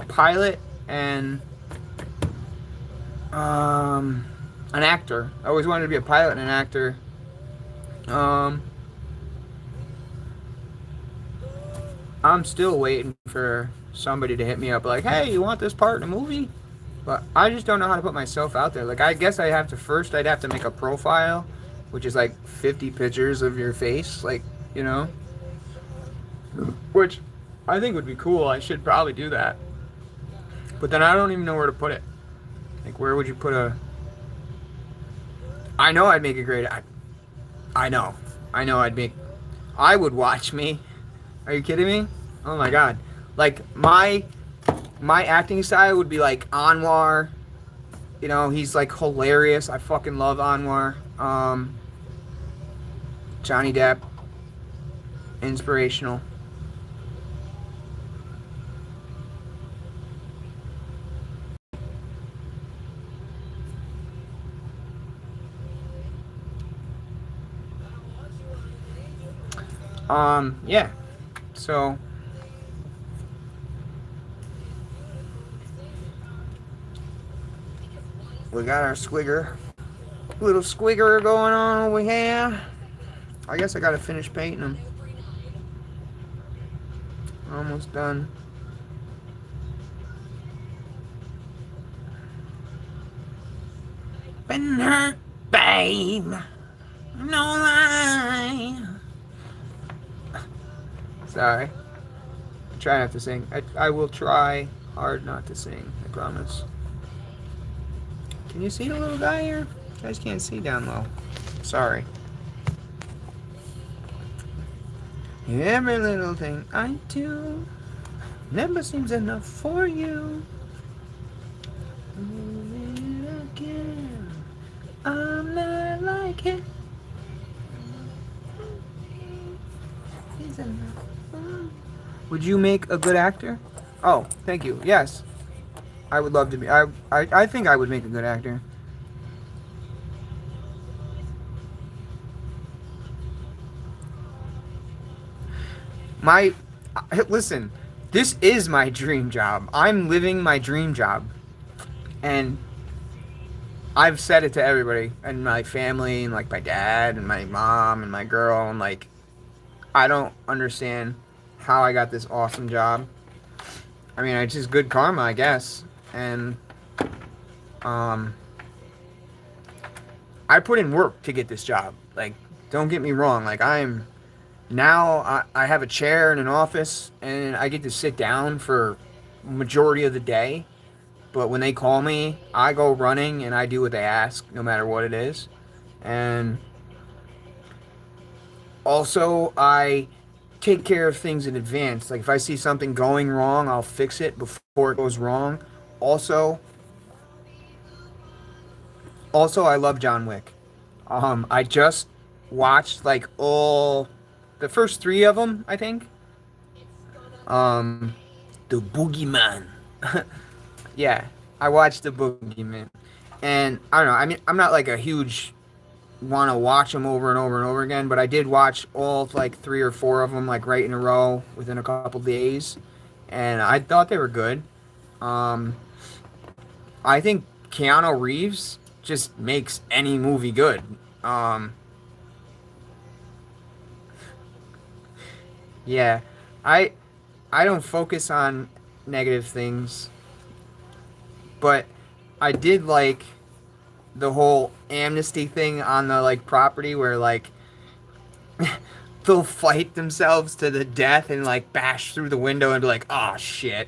pilot and an actor. I always wanted to be a pilot and an actor. I'm still waiting for somebody to hit me up like, hey, you want this part in a movie? But I just don't know how to put myself out there. Like, I guess I'd have to make a profile, which is like 50 pictures of your face, like, you know, which I think would be cool. I should probably do that. But then I don't even know where to put it. Like, where would you put a... I know I'd make a great... I know I'd make... I would watch me. Are you kidding me? Oh my god. Like, my acting style would be like Anwar. You know, he's like hilarious. I fucking love Anwar. Johnny Depp, inspirational. Yeah. So we got our little squigger going on over here. I guess I gotta finish painting them. Almost done. Been hurt, babe. No lie. Sorry. Try not to sing. I will try hard not to sing. I promise. Can you see the little guy here? You guys can't see down low. Sorry. Every little thing I do never seems enough for you. Again, I'm not like it. Would you make a good actor? Oh, thank you. Yes. I would love to be. I think I would make a good actor. Listen, this is my dream job. I'm living my dream job. And I've said it to everybody, and my family, and like my dad, and my mom, and my girl, and like, I don't understand how I got this awesome job. I mean, it's just good karma, I guess. And, I put in work to get this job. Like, don't get me wrong. Like, I have a chair in an office, and I get to sit down for majority of the day. But when they call me, I go running and I do what they ask, no matter what it is. And also, I take care of things in advance. Like if I see something going wrong, I'll fix it before it goes wrong. Also, I love John Wick. I just watched like all the first three of them, I think. The Boogeyman. Yeah, I watched the Boogeyman, and I don't know. I mean, I'm not like a huge want to watch them over and over and over again, but I did watch all like three or four of them like right in a row within a couple days, and I thought they were good. Um, I think Keanu Reeves just makes any movie good. Um, yeah, I I don't focus on negative things, but I did like the whole amnesty thing on the like property where like they'll fight themselves to the death and like bash through the window and be like, "Oh shit,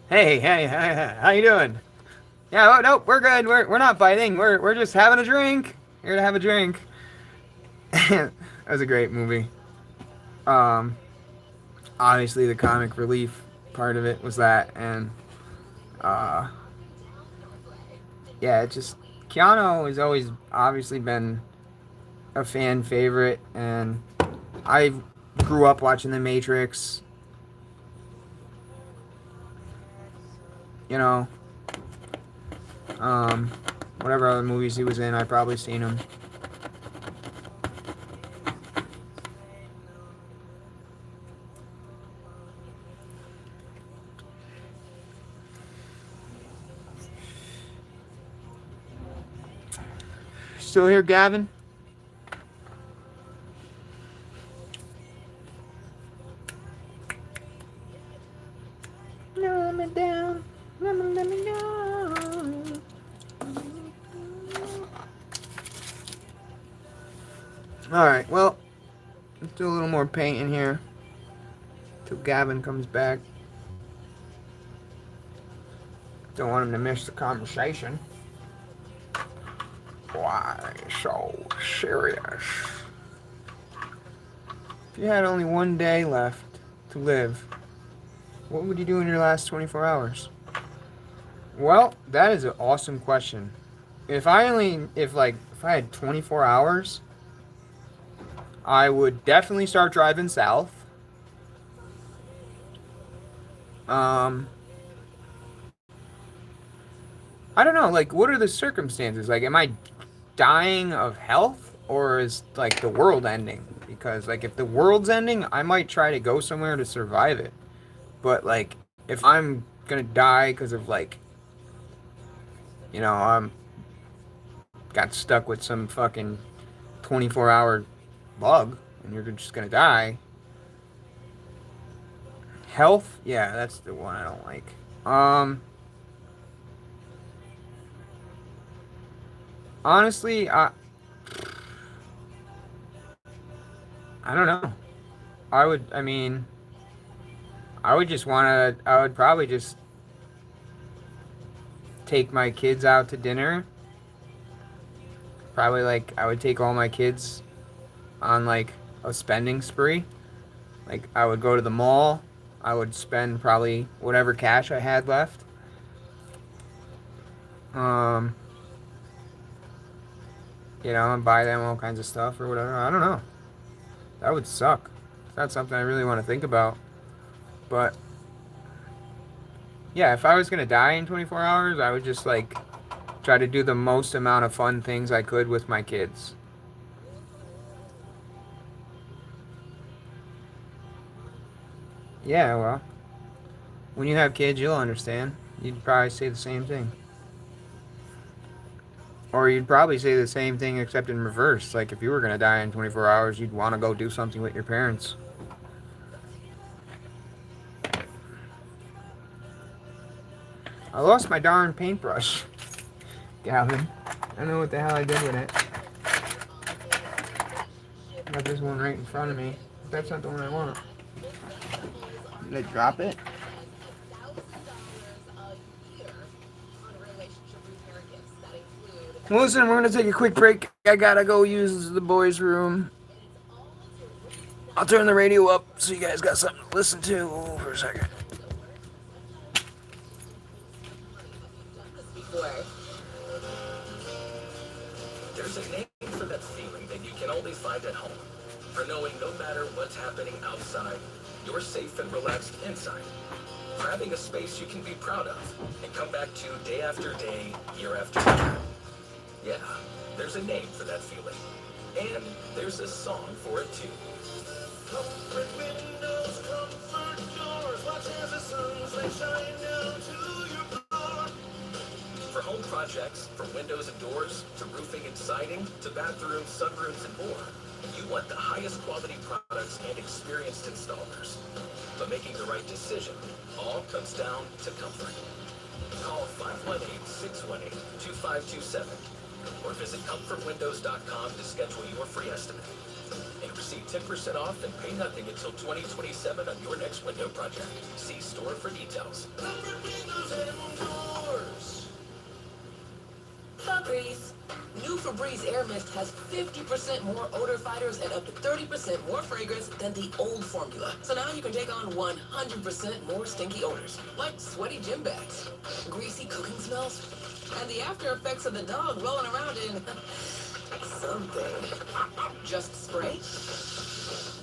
hey, how you doing? Yeah, oh, no, we're good. We're not fighting. We're just having a drink. Here to have a drink." That was a great movie. Um, Obviously the comic relief part of it was that, and uh, yeah, it just Keanu has always obviously been a fan favorite, and I grew up watching The Matrix. You know, um, whatever other movies he was in, I've probably seen him. Still here, Gavin? No, let me down. Let me down. Alright, well, let's do a little more painting here till Gavin comes back. Don't want him to miss the conversation. Why so serious? If you had only one day left to live, what would you do in your last 24 hours? Well, that is an awesome question. If I had 24 hours, I would definitely start driving south. I don't know, like, what are the circumstances? Like, am I dying of health, or is, like, the world ending? Because, like, if the world's ending, I might try to go somewhere to survive it. But, like, if I'm gonna die because of, like, I'm got stuck with some fucking 24-hour bug and you're just gonna die. Health, yeah, that's the one I don't like. Honestly, I don't know. I mean, I would probably just take my kids out to dinner. Probably, like, I would take all my kids on, like, a spending spree. Like, I would go to the mall. I would spend probably whatever cash I had left. Um, and buy them all kinds of stuff or whatever. I don't know. That would suck. It's not something I really want to think about. But yeah, if I was gonna die in 24 hours, I would just, like, try to do the most amount of fun things I could with my kids. Yeah, well, when you have kids, you'll understand. You'd probably say the same thing. Or you'd probably say the same thing except in reverse. Like, if you were gonna die in 24 hours, you'd want to go do something with your parents. I lost my darn paintbrush, Gavin. I don't know what the hell I did with it. Got this one right in front of me. That's not the one I want. Did I drop it? Well, listen, we're going to take a quick break. I got to go use the boys' room. I'll turn the radio up so you guys got something to listen to for a second. There's a name for that feeling that you can only find at home. For knowing no matter what's happening outside, you're safe and relaxed inside. For having a space you can be proud of and come back to day after day, year after year. Yeah, there's a name for that feeling. And there's a song for it too. Comfort windows, comfort doors, watch as the sunlight shine down to your floor. For home projects, from windows and doors, to roofing and siding, to bathrooms, sunrooms, and more, you want the highest quality products and experienced installers. But making the right decision all comes down to comfort. Call 518-618-2527 or visit comfortwindows.com to schedule your free estimate. And receive 10% off and pay nothing until 2027 on your next window project. See store for details. Comfort Windows and Doors. Febreze. New Febreze Air Mist has 50% more odor fighters and up to 30% more fragrance than the old formula. So now you can take on 100% more stinky odors, like sweaty gym bags, greasy cooking smells, and the after effects of the dog rolling around in something. Just spray,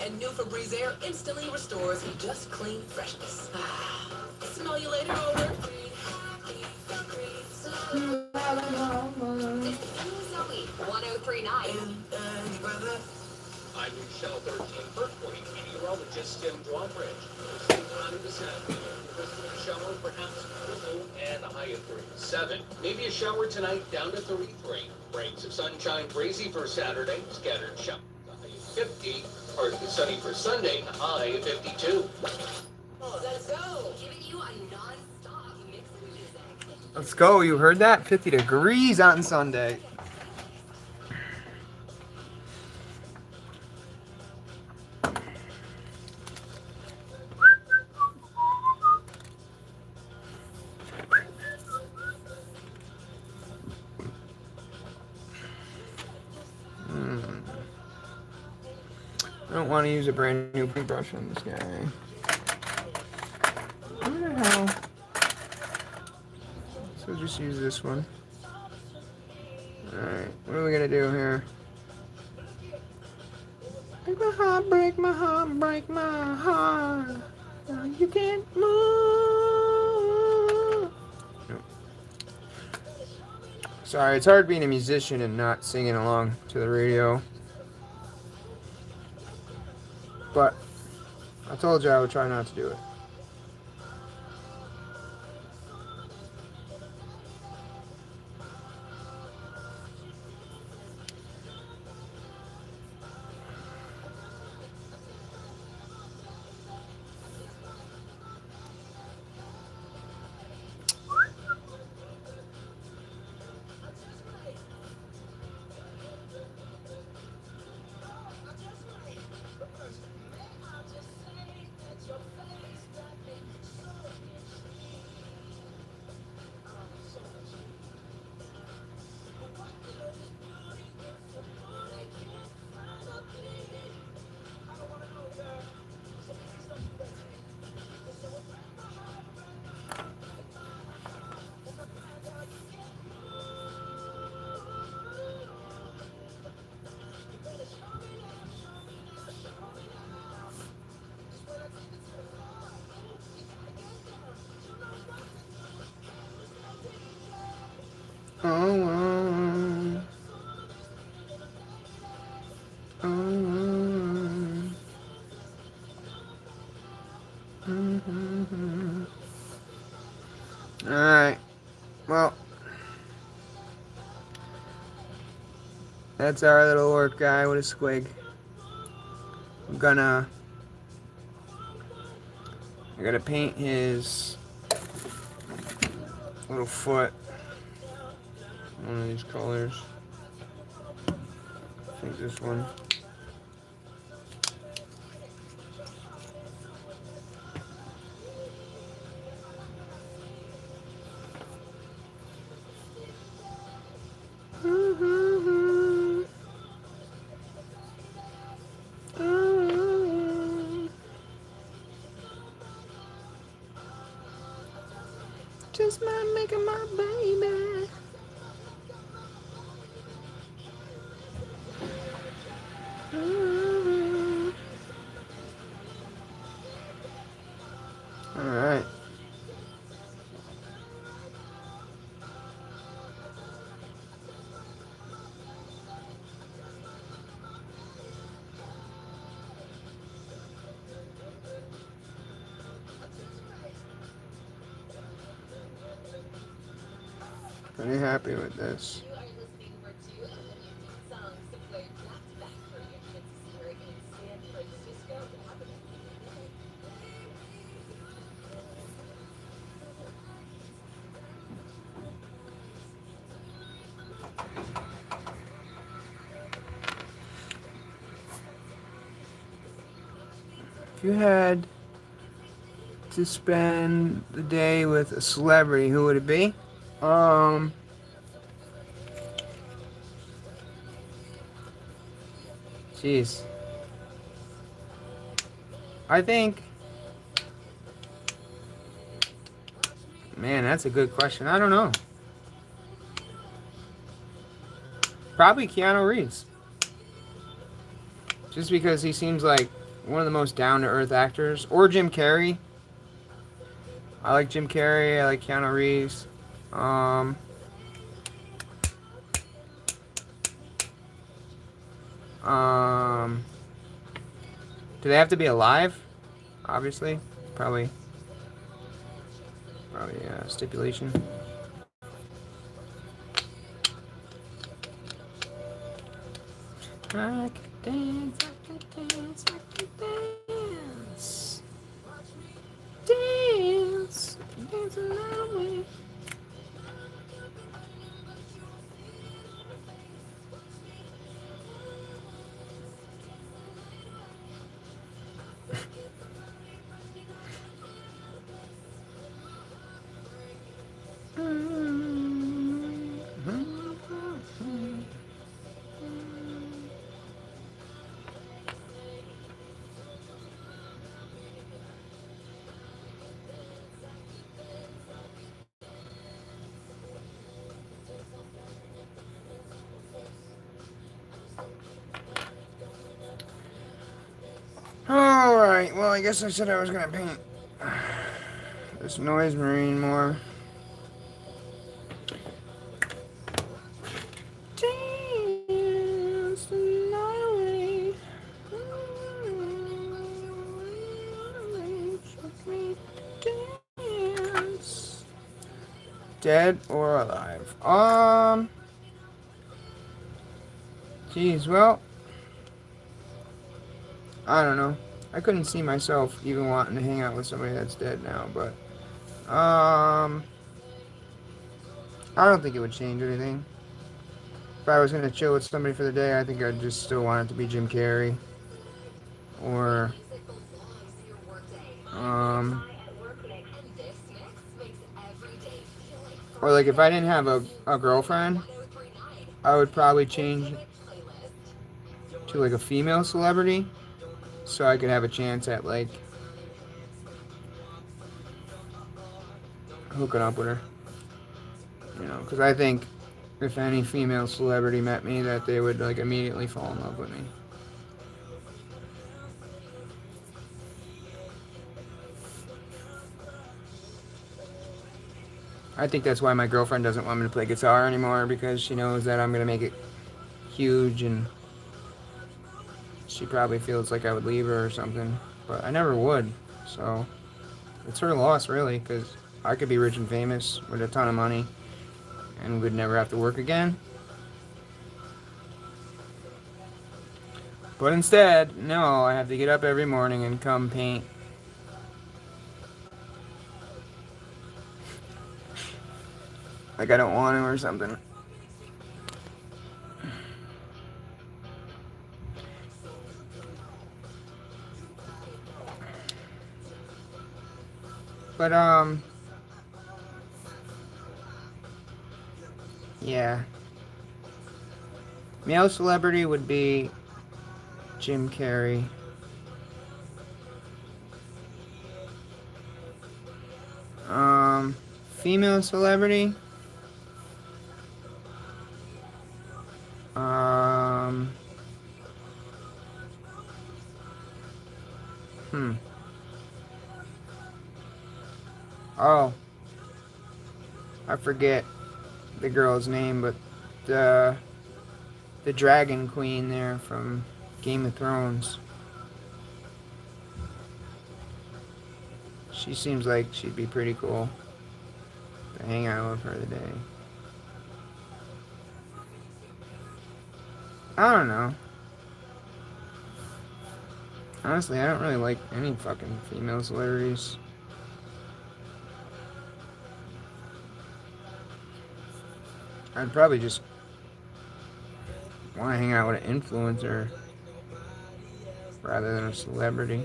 and new Febreze Air instantly restores just clean freshness. Smell you later, odor. Zoe, 1039. I'm Shell 13, first 40 meteorologist Tim Drawbridge. On this afternoon, shower perhaps drizzle and a high of 37. Maybe a shower tonight down to 33. Breaks of sunshine breezy for Saturday. Scattered shower, high of 50. Partly sunny for Sunday, high of 52. Let's go. Giving you a non-stop mix of music. Let's go. You heard that? 50 degrees on Sunday. I don't want to use a brand new paintbrush on this guy. Where the hell? So just use this one. Alright, what are we gonna do here? Break my heart, break my heart, break my heart. Now you can't move. No. Sorry, it's hard being a musician and not singing along to the radio. But I told you I would try not to do it. Oh, oh, All right. Well, that's our little orc guy with a squig. I'm gonna paint his little foot one of these colors. I think this one. Just might make him my baby. All right. Pretty happy with this. You are listening for two of the music songs to play back to back for your kids here in San Francisco. If you had to spend the day with a celebrity, who would it be? Jeez. I think, man, that's a good question. I don't know. Probably Keanu Reeves. Just because he seems like one of the most down-to-earth actors. Or Jim Carrey. I like Jim Carrey. I like Keanu Reeves. Do they have to be alive? Obviously. Probably stipulation. I could dance, I could dance, I could dance. Dance, dance another way. Alright, well, I guess I said I was gonna paint this noise marine more. Dance slowly. Dance. Dead or alive? Geez, well, I don't know. I couldn't see myself even wanting to hang out with somebody that's dead now, but I don't think it would change anything. If I was gonna chill with somebody for the day, I think I'd just still want it to be Jim Carrey, or um, or like if I didn't have a girlfriend, I would probably change to like a female celebrity, so I could have a chance at like hooking up with her. You know, because I think if any female celebrity met me, that they would like immediately fall in love with me. I think that's why my girlfriend doesn't want me to play guitar anymore, because she knows that I'm gonna make it huge, and she probably feels like I would leave her or something. But I never would, so it's her loss really, because I could be rich and famous with a ton of money and would never have to work again. But instead, no, I have to get up every morning and come paint. Like I don't want to or something. But yeah. Male celebrity would be Jim Carrey. Um, Female celebrity. Um, hmm. Oh, I forget the girl's name, but the the Dragon Queen there from Game of Thrones. She seems like she'd be pretty cool to hang out with her today. I don't know. Honestly, I don't really like any fucking female celebrities. I'd probably just want to hang out with an influencer rather than a celebrity.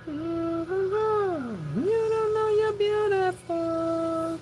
You don't know you're beautiful.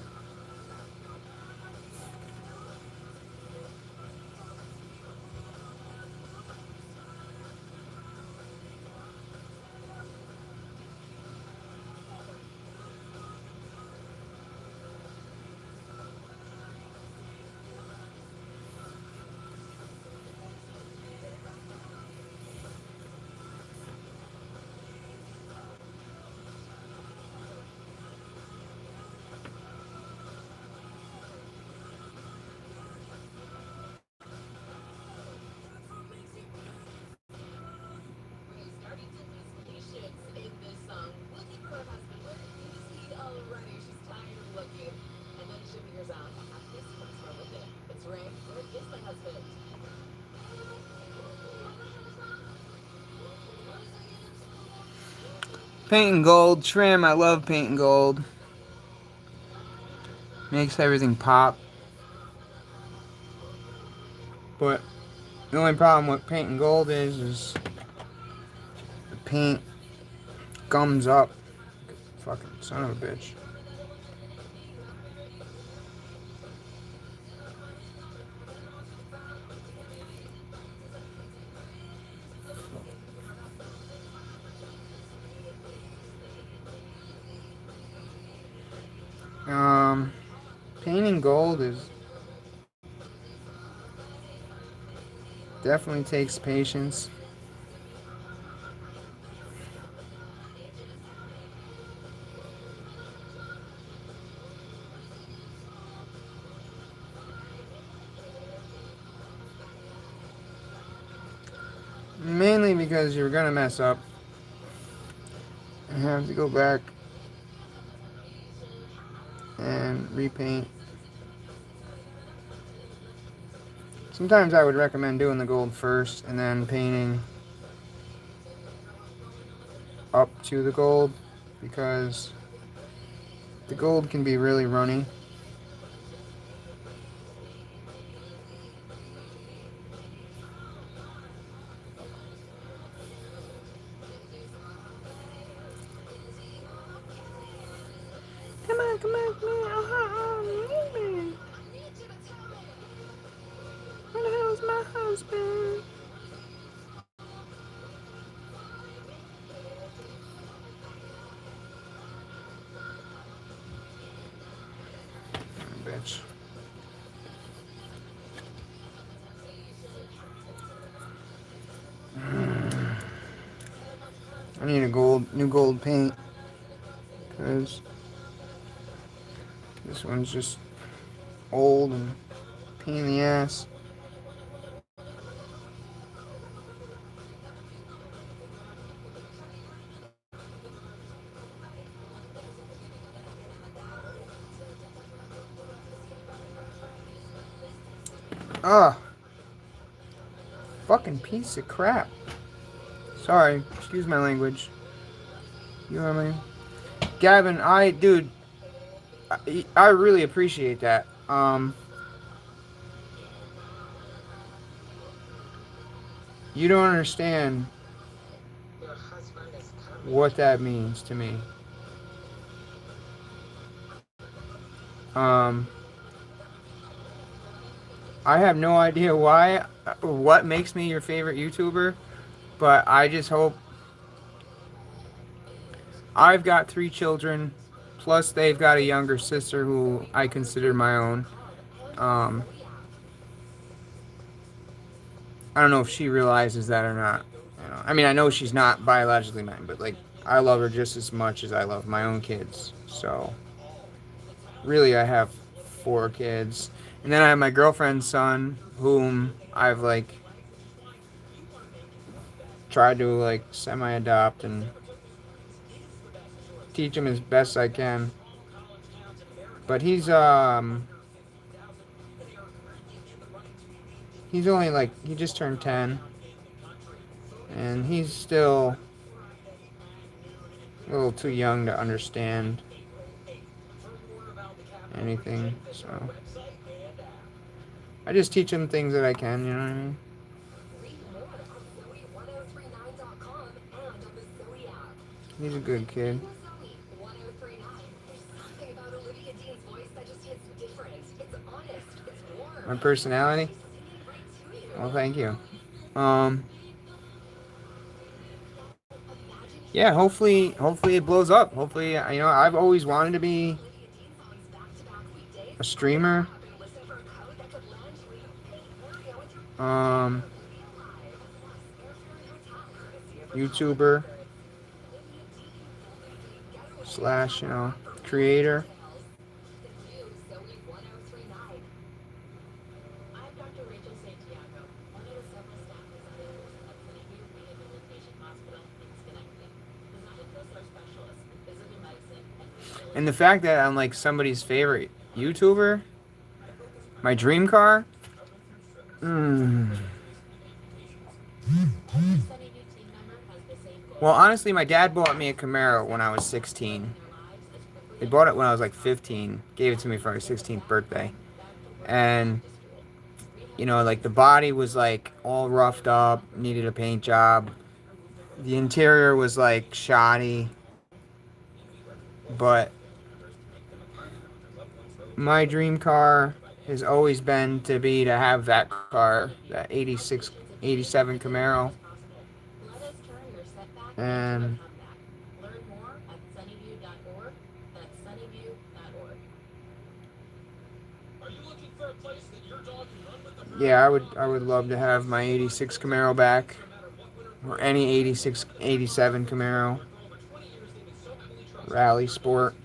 Starting to lose patience in this song. Looking for her husband. Where is he already? She's tired of looking. And then she figures out, this comes from within. It's Ray. Where is my husband? Painting gold trim. I love painting gold. Makes everything pop. But the only problem with painting gold is the paint gums up. Fucking son of a bitch. Um, Painting gold is Definitely takes patience. Mainly because you're gonna mess up and have to go back and repaint. Sometimes I would recommend doing the gold first and then painting up to the gold, because the gold can be really runny. Come on, come on, come on. Where the hell's my husband? Bitch. I need a new gold paint, because this one's just old and pain in the ass. Ah, fucking piece of crap. Sorry, excuse my language. You know what I mean? Gavin, dude, I really appreciate that. You don't understand what that means to me. Um, I have no idea what makes me your favorite YouTuber, but I just hope. I've got 3 children, plus they've got a younger sister who I consider my own. Um, I don't know if she realizes that or not. You know, I mean, I know she's not biologically mine, but like, I love her just as much as I love my own kids. So, really, I have 4 kids, and then I have my girlfriend's son, whom I've like tried to like semi-adopt and teach him as best I can. But he's only like, he just turned 10, and he's still a little too young to understand anything. So I just teach him things that I can, you know what I mean? He's a good kid. My personality? Well, thank you. Yeah, hopefully it blows up. Hopefully, I've always wanted to be a streamer. Um, YouTuber slash, creator. And the fact that I'm like somebody's favorite YouTuber, my dream car. Well, honestly, my dad bought me a Camaro when I was 16. He bought it when I was like 15. Gave it to me for my 16th birthday. And, like the body was like all roughed up, needed a paint job. The interior was like shoddy. But my dream car has always been to have that car, that 86, 87 Camaro. And Yeah, I would love to have my 86 Camaro back, or any 86, 87 Camaro, Rally Sport.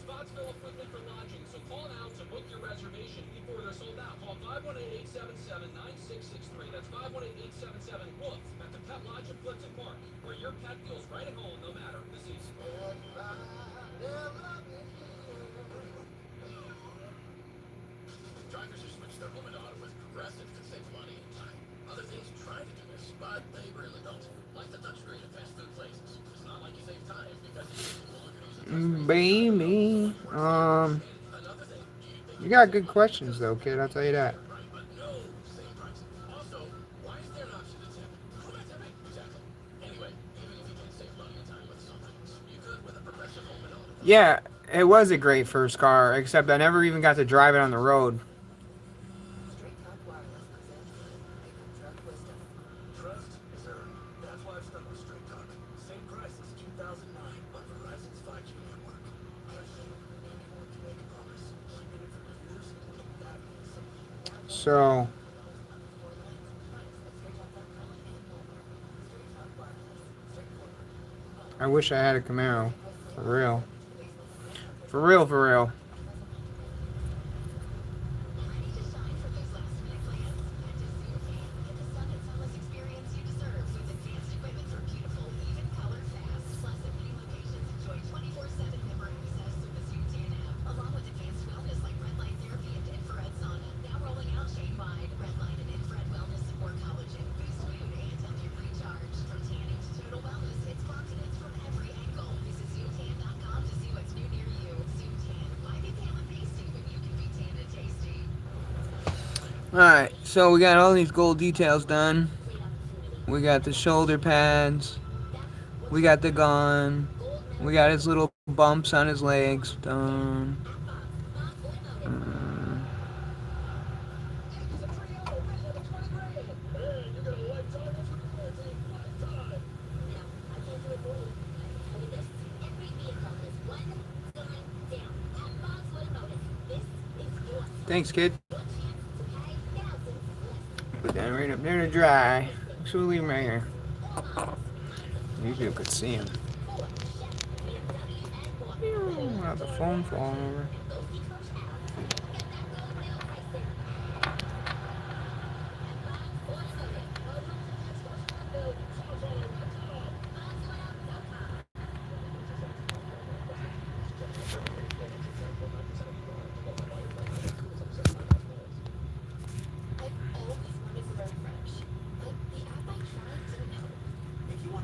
Spots fill up quickly for lodging, so call now to book your reservation before they're sold out. Call 518-877-9663. That's 518-877-BOOK at the Pet Lodge in Plimpton Park, where your pet feels right at home no matter the season. Drivers who switch their home and auto with Progressive can save money and time. Other things try to do this, but they really don't. Like the touchscreen at fast food places. It's not like you save time because you no longer use a touchscreen. Baby, you got good questions though, kid. I'll tell you that. But no same price. Also, why is there an option to tip? Who am I tipping? Exactly. Anyway, even if you can save money and time with some things, you could with a Progressive home and auto. Yeah, it was a great first car, except I never even got to drive it on the road. Trust is earned. That's why I've stuck with Straight Talk. Same price as 2009 on Verizon's 5G network. So, I wish I had a Camaro. For real. For real, for real. Ready to shine for those last-minute plans? Head to Zoom Tan. Get the sun and sunless experience you deserve with advanced equipment for beautiful, even color fast. Plus, at many locations, enjoy 24/7 member access through the Zoom Tan app, along with advanced wellness like red light therapy and infrared sauna. Now rolling out chain-wide red light and infrared wellness support collagen, boost mood, and help you recharge. From tanning to total wellness, it's confidence from every angle. Visit ZoomTan.com to see what's new near you. Zoom Tan. Why be tan and pasty when you can be tan and tasty? Alright, so we got all these gold details done. We got the shoulder pads. We got the gun. We got his little bumps on his legs done. Thanks, kid. Put that right up there to dry. So we'll leave him right here. You could see him. Wow, the phone falling over.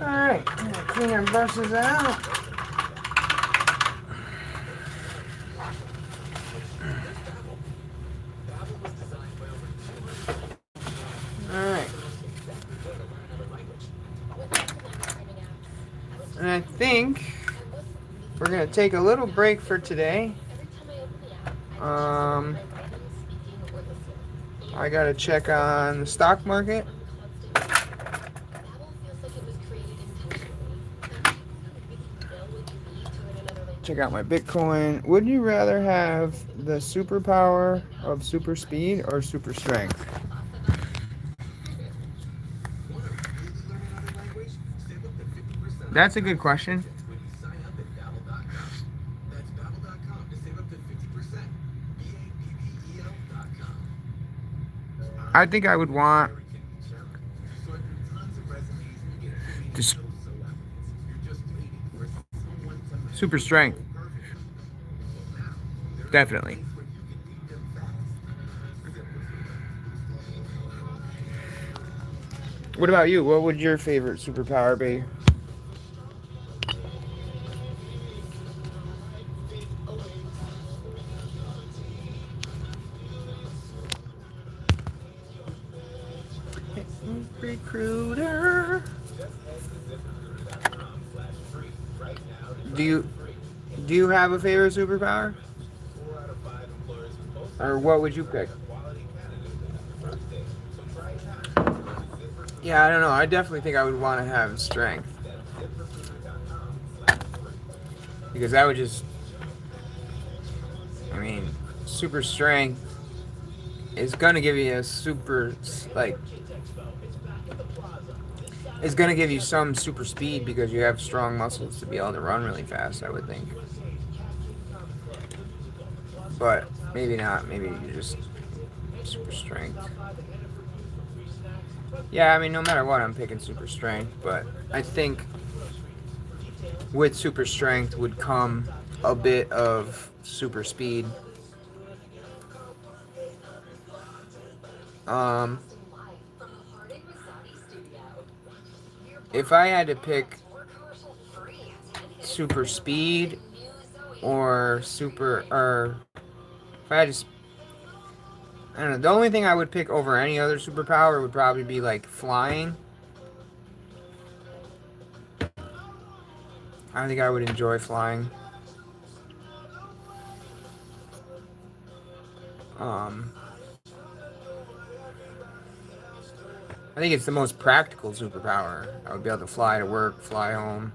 Alright, clean our brushes out. Alright. And I think we're going to take a little break for today. I got to check on the stock market. Check out my Bitcoin. Would you rather have the superpower of super speed or super strength? That's a good question. I think I would want just super strength. Definitely. What about you? What would your favorite superpower be? Recruiter. Do you have a favorite superpower? Or what would you pick? Yeah, I don't know. I definitely think I would want to have strength. Because that would just... I mean, super strength is going to give you a super, like, it's going to give you some super speed because you have strong muscles to be able to run really fast, I would think. But maybe not. Maybe you're just super strength. Yeah, I mean, no matter what, I'm picking super strength. But I think with super strength would come a bit of super speed. If I had to pick super speed or if I had to, I don't know, the only thing I would pick over any other superpower would probably be like flying. I think I would enjoy flying. I think it's the most practical superpower. I would be able to fly to work, fly home,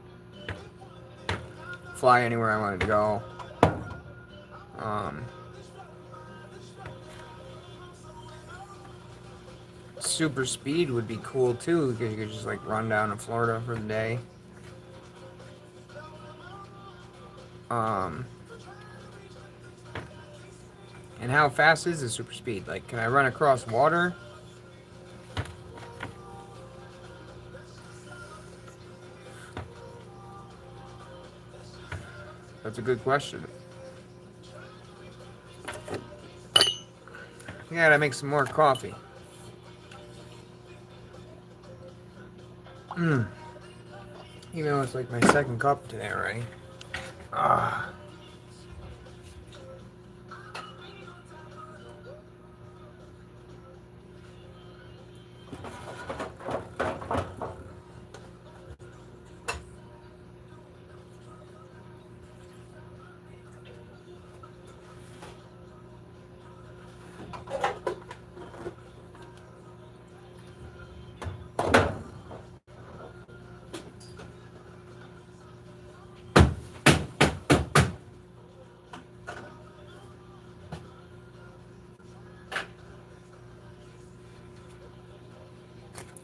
fly anywhere I wanted to go. Super speed would be cool too, because you could just like run down to Florida for the day. And how fast is the super speed? Like, can I run across water? That's a good question. I gotta make some more coffee. Even though it's like my second cup today already.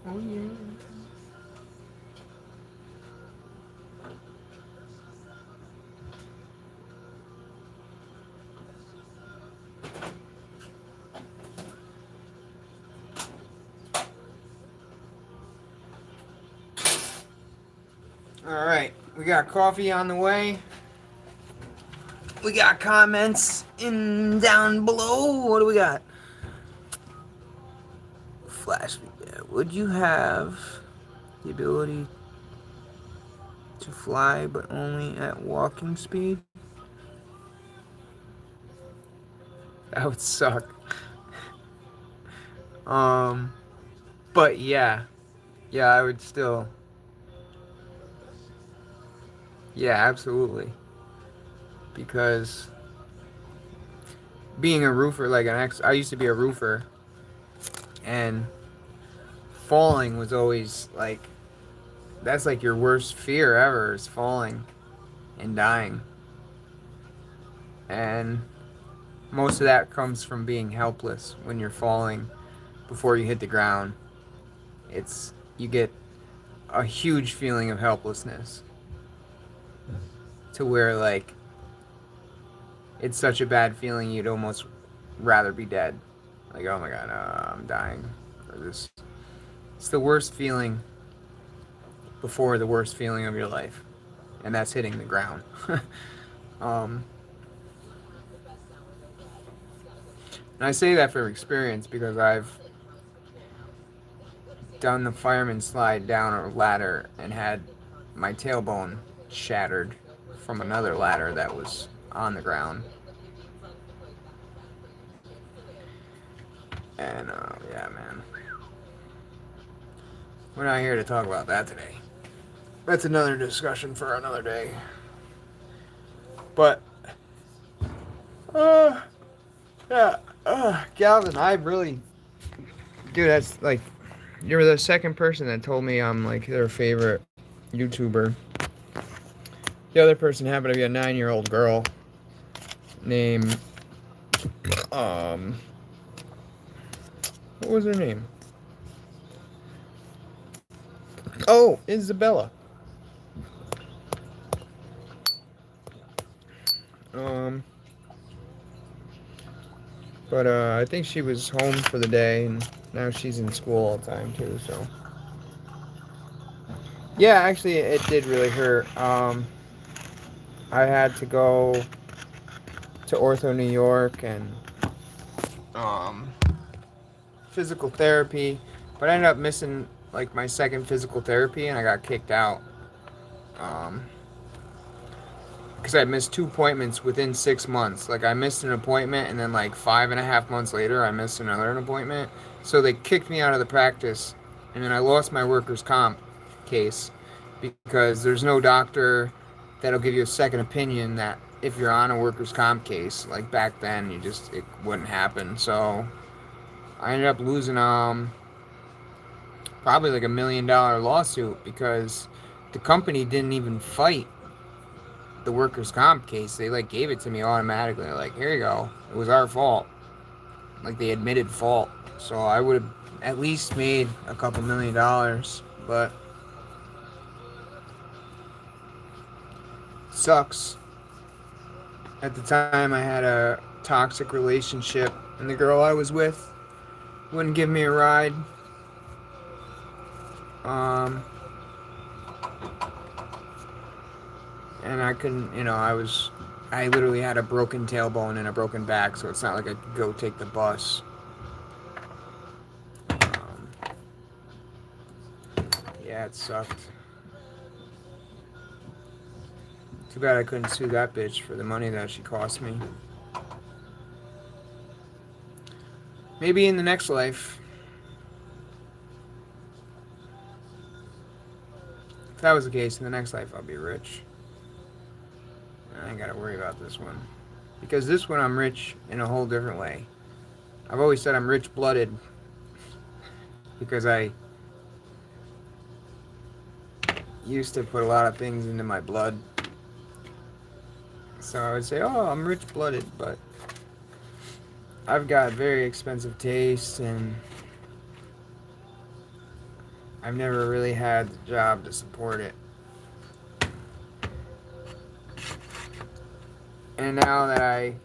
Oh yeah. Alright, we got coffee on the way. We got comments in down below. What do we got? Flash. Would you have the ability to fly but only at walking speed? That would suck. But yeah. Yeah, I would still. Yeah, absolutely. Because being a roofer, like I used to be a roofer, and falling was always like, that's like your worst fear ever, is falling and dying. And most of that comes from being helpless when you're falling before you hit the ground. You get a huge feeling of helplessness to where like it's such a bad feeling you'd almost rather be dead. Like, oh my god, I'm dying. Or this. It's the worst feeling before the worst feeling of your life, and that's hitting the ground. And I say that from experience because I've done the fireman slide down a ladder and had my tailbone shattered from another ladder that was on the ground. And yeah, man, we're not here to talk about that today. That's another discussion for another day. But yeah, Galvin, I really, dude, that's like, you're the second person that told me I'm like their favorite YouTuber. The other person happened to be a 9-year-old girl named What was her name? Oh, Isabella. Um, but I think she was home for the day, and now she's in school all the time too. So yeah, actually, it did really hurt. I had to go to Ortho New York and um, physical therapy, but I ended up missing like my second physical therapy, and I got kicked out. Um, because I missed 2 appointments within 6 months. Like I missed an appointment, and then like 5.5 months later, I missed another appointment. So they kicked me out of the practice, and then I lost my workers' comp case because there's no doctor that'll give you a second opinion that if you're on a workers' comp case. Like back then, it wouldn't happen. So I ended up losing probably like $1 million lawsuit because the company didn't even fight the workers' comp case. They like gave it to me automatically. They're like, here you go. It was our fault. Like they admitted fault. So I would have at least made a couple $1 million. But sucks. At the time I had a toxic relationship, and the girl I was with wouldn't give me a ride. Um and I couldn't, I literally had a broken tailbone and a broken back, so it's not like I could go take the bus. Um, yeah, it sucked. Too bad I couldn't sue that bitch for the money that she cost me. Maybe in the next life. If that was the case, in the next life I'll be rich. I ain't gotta worry about this one. Because this one I'm rich in a whole different way. I've always said I'm rich-blooded because I used to put a lot of things into my blood. So I would say, oh, I'm rich-blooded, but I've got very expensive taste, and I've never really had the job to support it. And now that I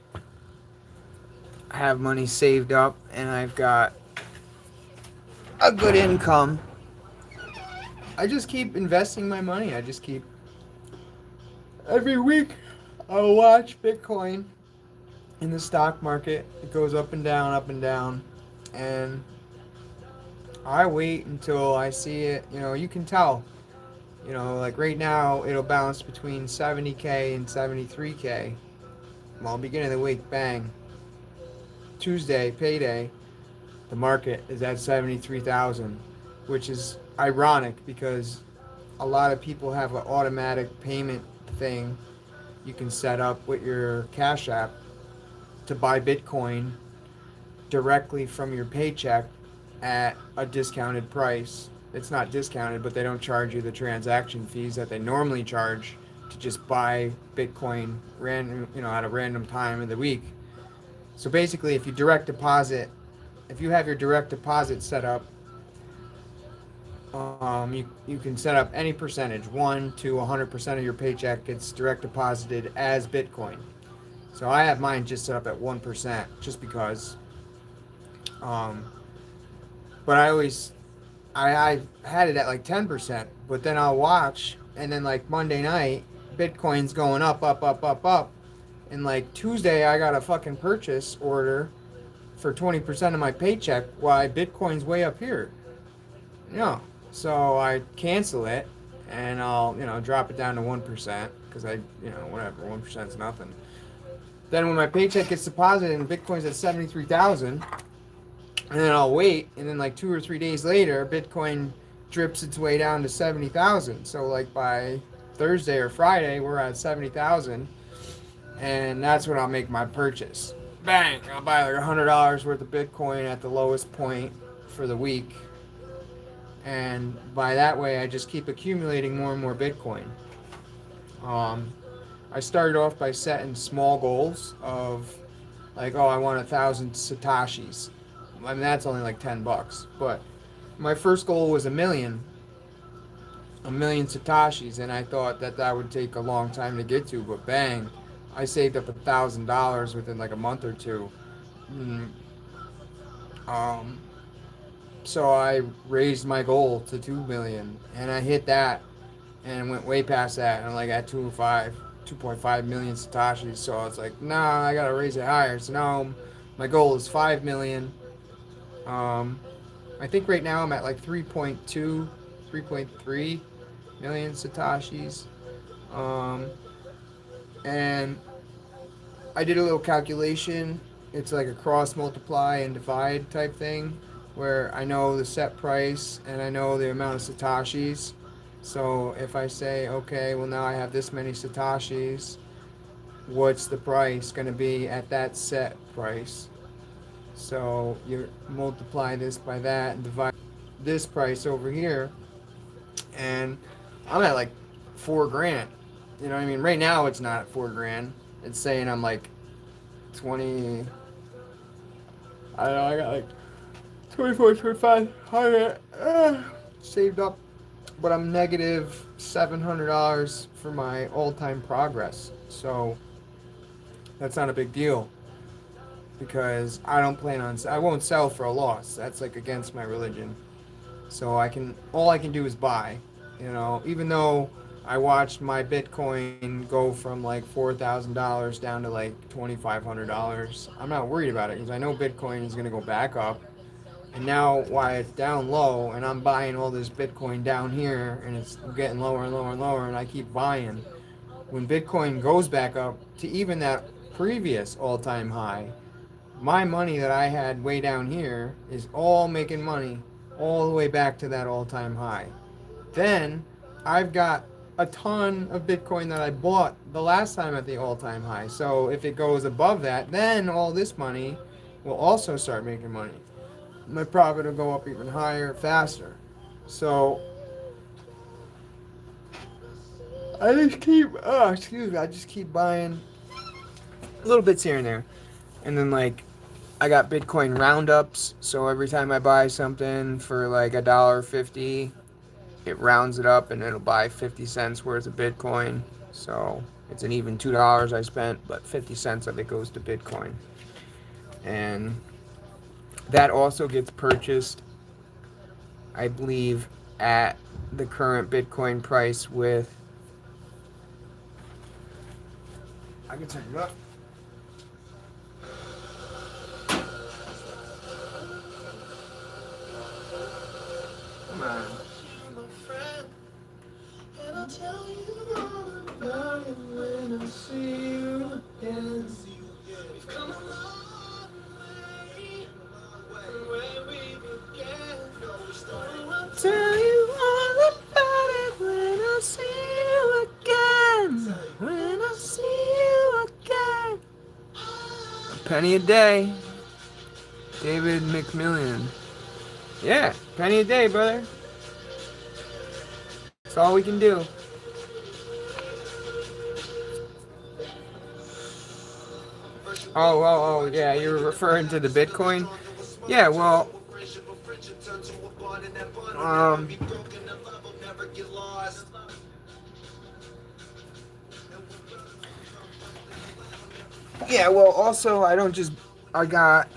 have money saved up and I've got a good income, I just keep investing my money. I just keep... Every week, I'll watch Bitcoin in the stock market. It goes up and down, up and down. And I wait until I see it. You can tell. Like right now, it'll bounce between 70K and 73K. Well, beginning of the week, bang. Tuesday, payday, the market is at 73,000, which is ironic because a lot of people have an automatic payment thing you can set up with your Cash App to buy Bitcoin directly from your paycheck at a discounted price. It's not discounted, but they don't charge you the transaction fees that they normally charge to just buy Bitcoin at a random time of the week. So basically, if you have your direct deposit set up, you can set up any percentage, 1 to 100% of your paycheck gets direct deposited as Bitcoin. So I have mine just set up at 1%, just because. But I had it at like 10%, but then I'll watch, and then like Monday night, Bitcoin's going up, up, up, up, up. And like Tuesday, I got a fucking purchase order for 20% of my paycheck. Why Bitcoin's way up here? So I cancel it, and I'll drop it down to 1% because whatever, 1% is nothing. Then when my paycheck gets deposited and Bitcoin's at 73,000, and then I'll wait, and then like 2 or 3 days later, Bitcoin drips its way down to 70,000. So like by Thursday or Friday, we're at 70,000, and that's when I'll make my purchase. Bang! I'll buy like $100 worth of Bitcoin at the lowest point for the week, and by that way, I just keep accumulating more and more Bitcoin. I started off by setting small goals of like, oh, I want 1,000 Satoshis. I mean, that's only like $10. But my first goal was a million Satashis, and I thought that that would take a long time to get to. But bang, I saved up $1,000 within like a month or two. Mm, Um, so I raised my goal to 2 million, and I hit that, and went way past that. And I'm like at 2.5 million Satashis. So I was like, nah, I gotta raise it higher. So now my goal is 5 million. Um, I think right now I'm at like 3.2, 3.3 million Satashis. Um, and I did a little calculation. It's like a cross multiply and divide type thing where I know the set price and I know the amount of Satashis. So if I say, okay, well now I have this many Satashis, what's the price going to be at that set price? So you multiply this by that and divide this price over here, and I'm at like 4 grand. You know what I mean? Right now it's not at 4 grand. It's saying I'm like 20. I don't know, I got like 24, 25 hundred saved up, but I'm negative $700 for my all-time progress. So that's not a big deal because I don't plan on. I won't sell for a loss. That's like against my religion. So all I can do is buy. You know, even though I watched my Bitcoin go from like $4,000 down to like $2,500, I'm not worried about it because I know Bitcoin is going to go back up. And now, why it's down low, and I'm buying all this Bitcoin down here, and it's getting lower and lower and lower, and I keep buying. When Bitcoin goes back up to even that previous all-time high, my money that I had way down here is all making money all the way back to that all-time high. Then I've got a ton of Bitcoin that I bought the last time at the all-time high. So if it goes above that, then all this money will also start making money. My profit will go up even higher, faster. So I just keep buying little bits here and there. And then like I got Bitcoin roundups, so every time I buy something for like $1.50, it rounds it up and it'll buy 50 cents worth of Bitcoin. So it's an even $2 I spent, but 50 cents of it goes to Bitcoin. And that also gets purchased, I believe, at the current Bitcoin price with. I can turn it up. Come on. And I'll tell you all about it when I see you again. We've come a long way from where we began. I'll tell you all about it when I see you again. When I see you again. A penny a day. David McMillian. Yeah, penny a day, brother. That's all we can do. Yeah, you're referring to the Bitcoin? Yeah, well, um, also, I got,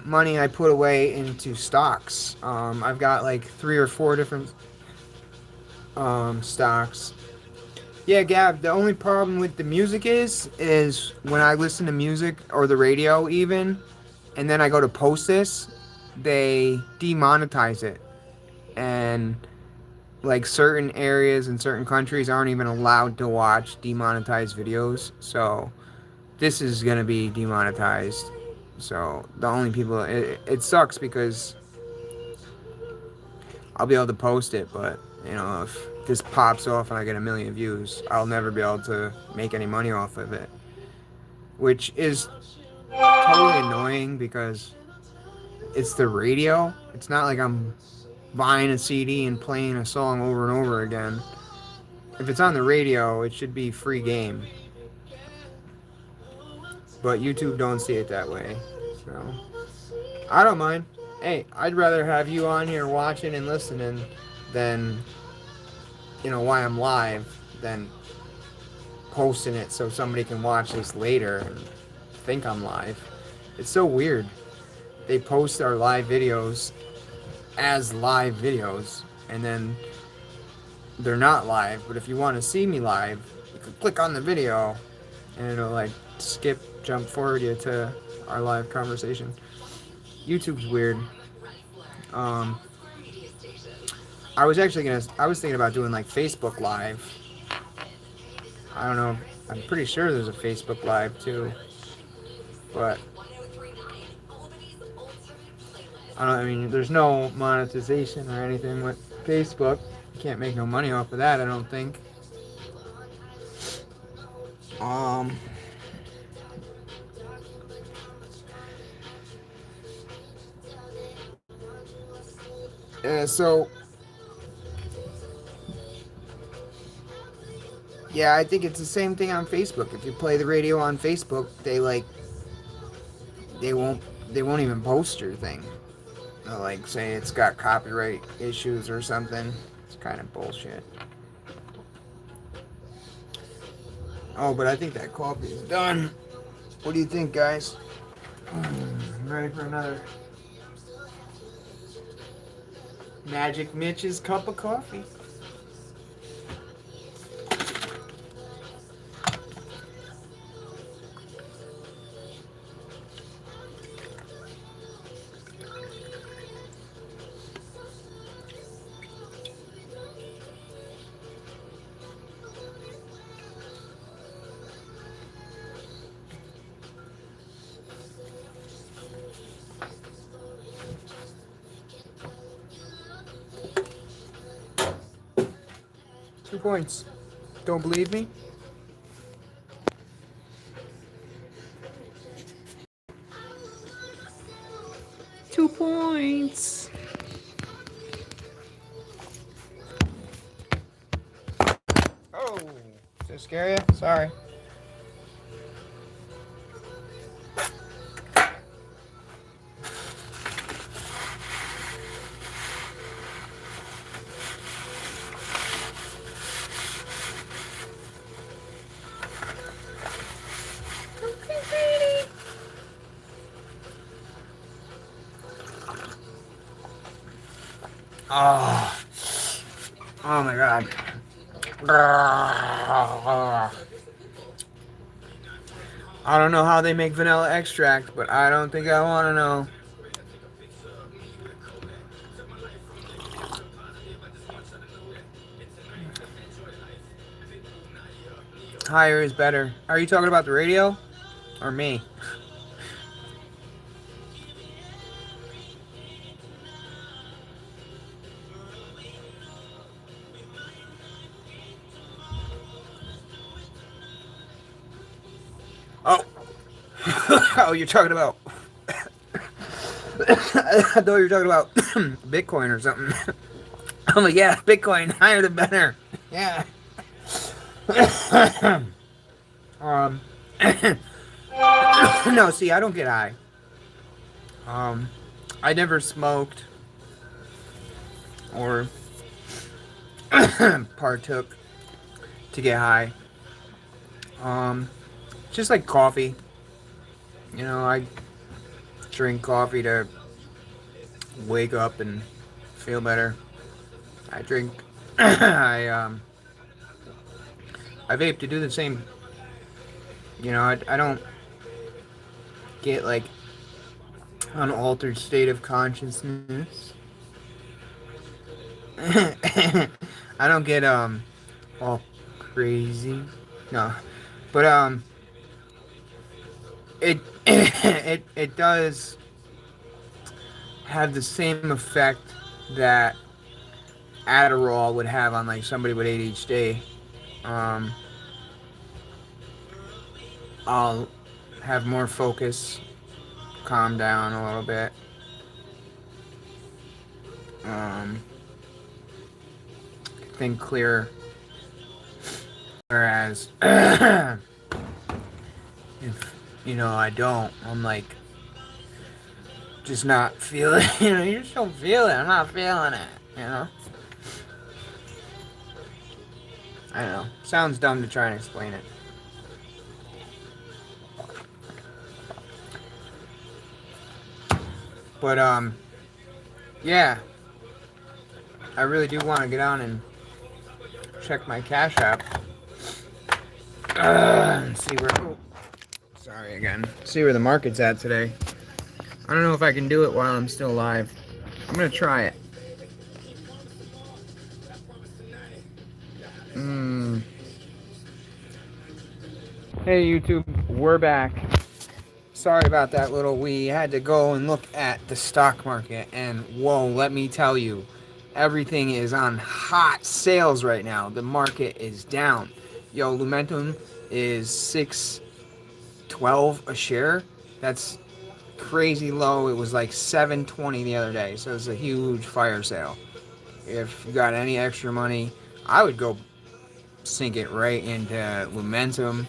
money I put away into stocks. I've got like 3 or 4 different, stocks. Yeah, Gab, the only problem with the music is when I listen to music or the radio even, and then I go to post this, they demonetize it. And like certain areas in certain countries aren't even allowed to watch demonetized videos. So this is going to be demonetized. So the only people, it sucks because I'll be able to post it, but you know, if this pops off and I get a million views, I'll never be able to make any money off of it, which is totally annoying because it's the radio. It's not like I'm buying a CD and playing a song over and over again. If it's on the radio, it should be free game. But YouTube don't see it that way. So I don't mind. Hey, I'd rather have you on here watching and listening than, why I'm live, than posting it so somebody can watch this later and think I'm live. It's so weird. They post our live videos as live videos, and then they're not live. But if you want to see me live, you can click on the video, and it'll like jump forward you to our live conversation. YouTube's weird. Um, I was thinking about doing like Facebook Live. I don't know. I'm pretty sure there's a Facebook Live too, but I don't. I mean, there's no monetization or anything with Facebook. You can't make no money off of that, I don't think. Um. So. Yeah, I think it's the same thing on Facebook. If you play the radio on Facebook, they won't even post your thing. They'll like say it's got copyright issues or something. It's kind of bullshit. Oh, but I think that coffee is done. What do you think, guys? I'm ready for another Magic Mitch's cup of coffee. Two points. Don't believe me? Two points. Oh, does that scare you? Sorry. Oh, oh my God. I don't know how they make vanilla extract, but I don't think I want to know. Higher is better. Are you talking about the radio or me? Oh. Oh, you're talking about... I thought you were talking about Bitcoin or something. I'm like, yeah, Bitcoin, higher the better. Yeah. No, see, I don't get high. I never smoked or partook to get high. Just like coffee. I drink coffee to wake up and feel better. I drink I vape to do the same. I don't get like an altered state of consciousness. I don't get all crazy. No. But it does have the same effect that Adderall would have on like somebody with ADHD. I'll have more focus, calm down a little bit. Think clearer. Whereas, if, I don't, I'm like just not feeling it. You just don't feel it. I'm not feeling it, I don't know. Sounds dumb to try and explain it. But, yeah. I really do want to get on and check my Cash App. And see where... Oh, sorry again. See where the market's at today. I don't know if I can do it while I'm still live. I'm going to try it. Hey YouTube, we're back. Sorry about that we had to go and look at the stock market, and whoa, let me tell you, everything is on hot sales right now. The market is down. Yo, Lumentum is $6.12 a share. That's crazy low. It was like $7.20 the other day, so it's a huge fire sale. If you got any extra money, I would go sink it right into Lumentum.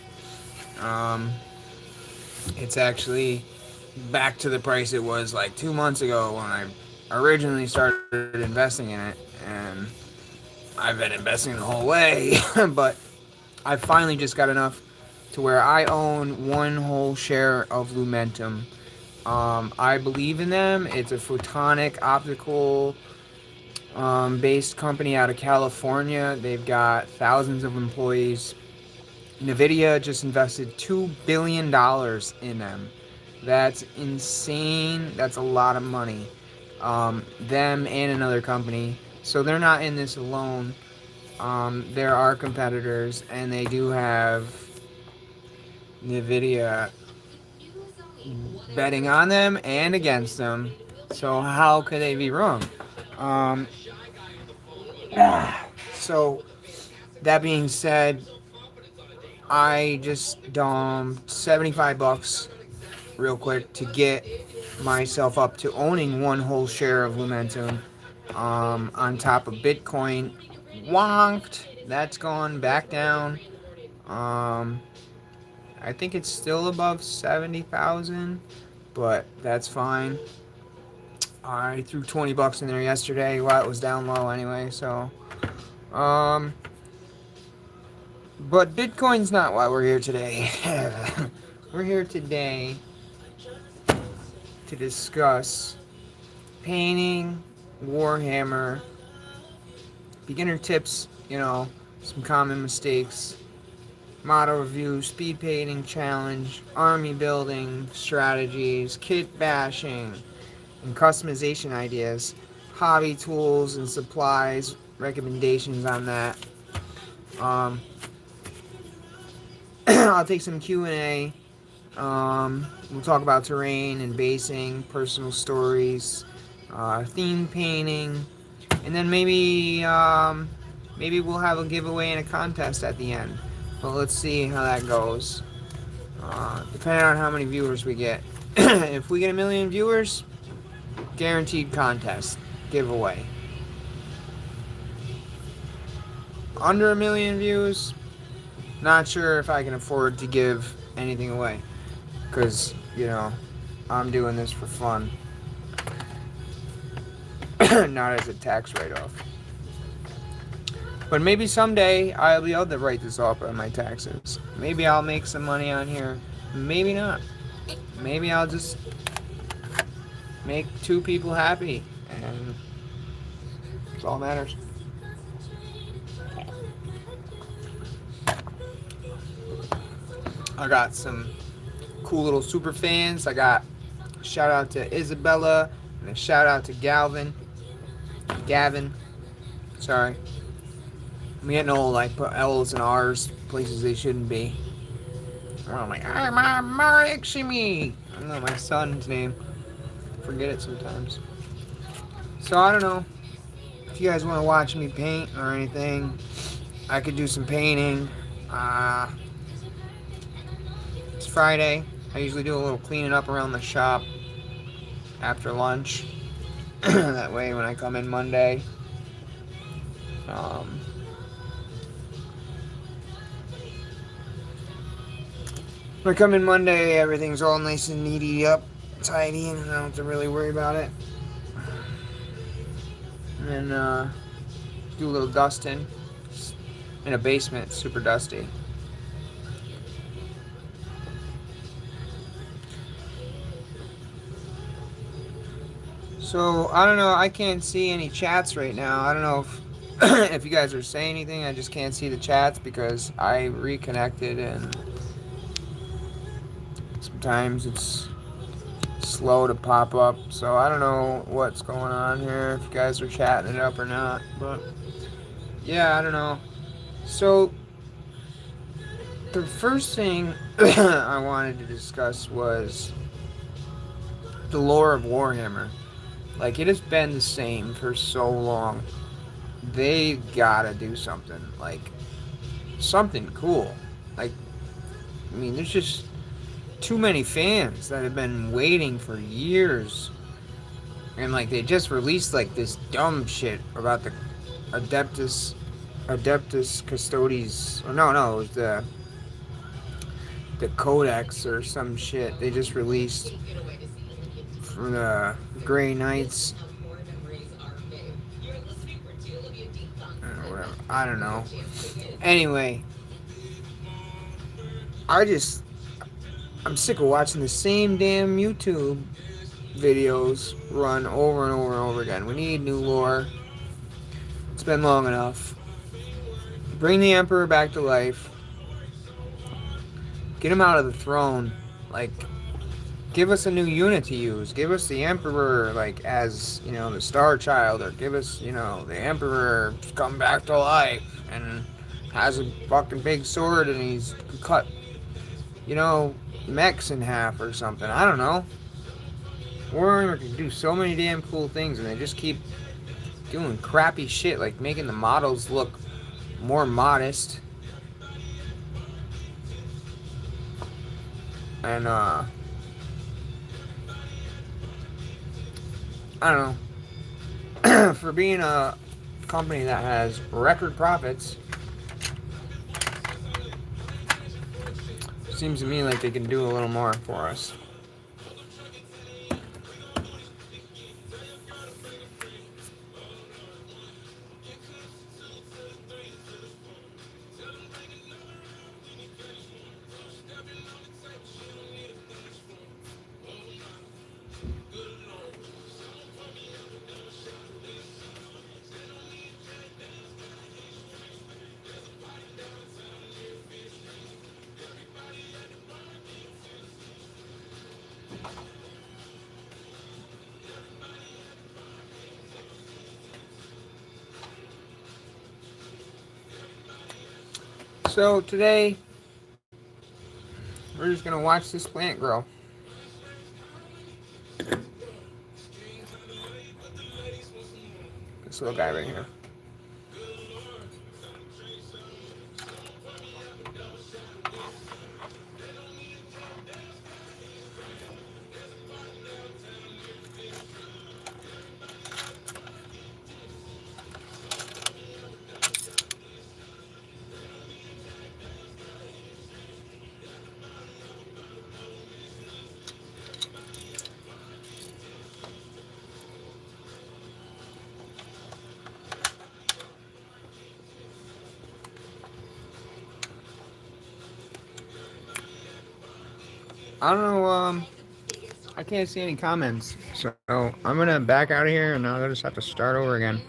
It's actually back to the price it was like 2 months ago when I originally started investing in it, and I've been investing the whole way. But I finally just got enough to where I own one whole share of Lumentum. I believe in them. It's a photonic optical based company out of California. They've got thousands of employees. NVIDIA just invested $2 billion in them. That's insane. That's a lot of money. Them and another company. So they're not in this alone. There are competitors, and they do have NVIDIA betting on them and against them. So how could they be wrong? So that being said, I just dumped $75 real quick to get myself up to owning one whole share of Lumentum. On top of Bitcoin, wonked. That's gone back down. I think it's still above 70,000, but that's fine. I threw $20 in there yesterday while it was down low anyway, so but Bitcoin's not why we're here today. We're here today to discuss painting, Warhammer, beginner tips, some common mistakes, model review, speed painting challenge, army building strategies, kit bashing, and customization ideas, hobby tools and supplies, recommendations on that. I'll take some Q&A. We'll talk about terrain and basing, personal stories, theme painting, and then maybe we'll have a giveaway and a contest at the end. But let's see how that goes. Depending on how many viewers we get. If we get 1 million viewers, guaranteed contest, giveaway. Under 1 million views, not sure if I can afford to give anything away. Because, I'm doing this for fun. Not as a tax write-off. But maybe someday I'll be able to write this off on my taxes. Maybe I'll make some money on here. Maybe not. Maybe I'll just make 2 people happy. And that's all that matters. I got some cool little super fans. I got a shout out to Isabella and a shout out to Gavin. Sorry. I'm getting old. I put L's and R's places they shouldn't be. I'm like, I'm Mariximi. I don't know my son's name. I forget it sometimes. So I don't know. If you guys want to watch me paint or anything, I could do some painting. It's Friday. I usually do a little cleaning up around the shop after lunch. That way when I come in Monday, everything's all nice and neaty up. tidy and I don't have to really worry about it. And then do a little dusting. In a basement, it's super dusty. So, I don't know, I can't see any chats right now. I don't know if if you guys are saying anything. I just can't see the chats because I reconnected and sometimes it's slow to pop up. So, I don't know what's going on here, if you guys are chatting it up or not. But, yeah, I don't know. So, the first thing I wanted to discuss was the lore of Warhammer. Like, it has been the same for so long. They gotta do something. Like, something cool. Like, I mean, there's just too many fans that have been waiting for years. And, like, they just released, like, this dumb shit about the Adeptus Custodes. Or no, it was the Codex or some shit. They just released for the Grey Knights. Or whatever. I don't know. Anyway, I'm sick of watching the same damn YouTube videos run over and over and over again. We need new lore. It's been long enough. Bring the Emperor back to life. Get him out of the throne. Like, give us a new unit to use. Give us the Emperor, like, as, you know, the Star Child. Or give us, you know, the Emperor come back to life and has a fucking big sword and he's cut, you know, mechs in half or something. I don't know. Warhammer can do so many damn cool things and they just keep doing crappy shit, like making the models look more modest. And, I don't know. For being a company that has record profits, seems to me like they can do a little more for us. So today, we're just gonna watch this plant grow. This little guy right here. I don't know, I can't see any comments, so I'm gonna back out of here and I'll just have to start over again.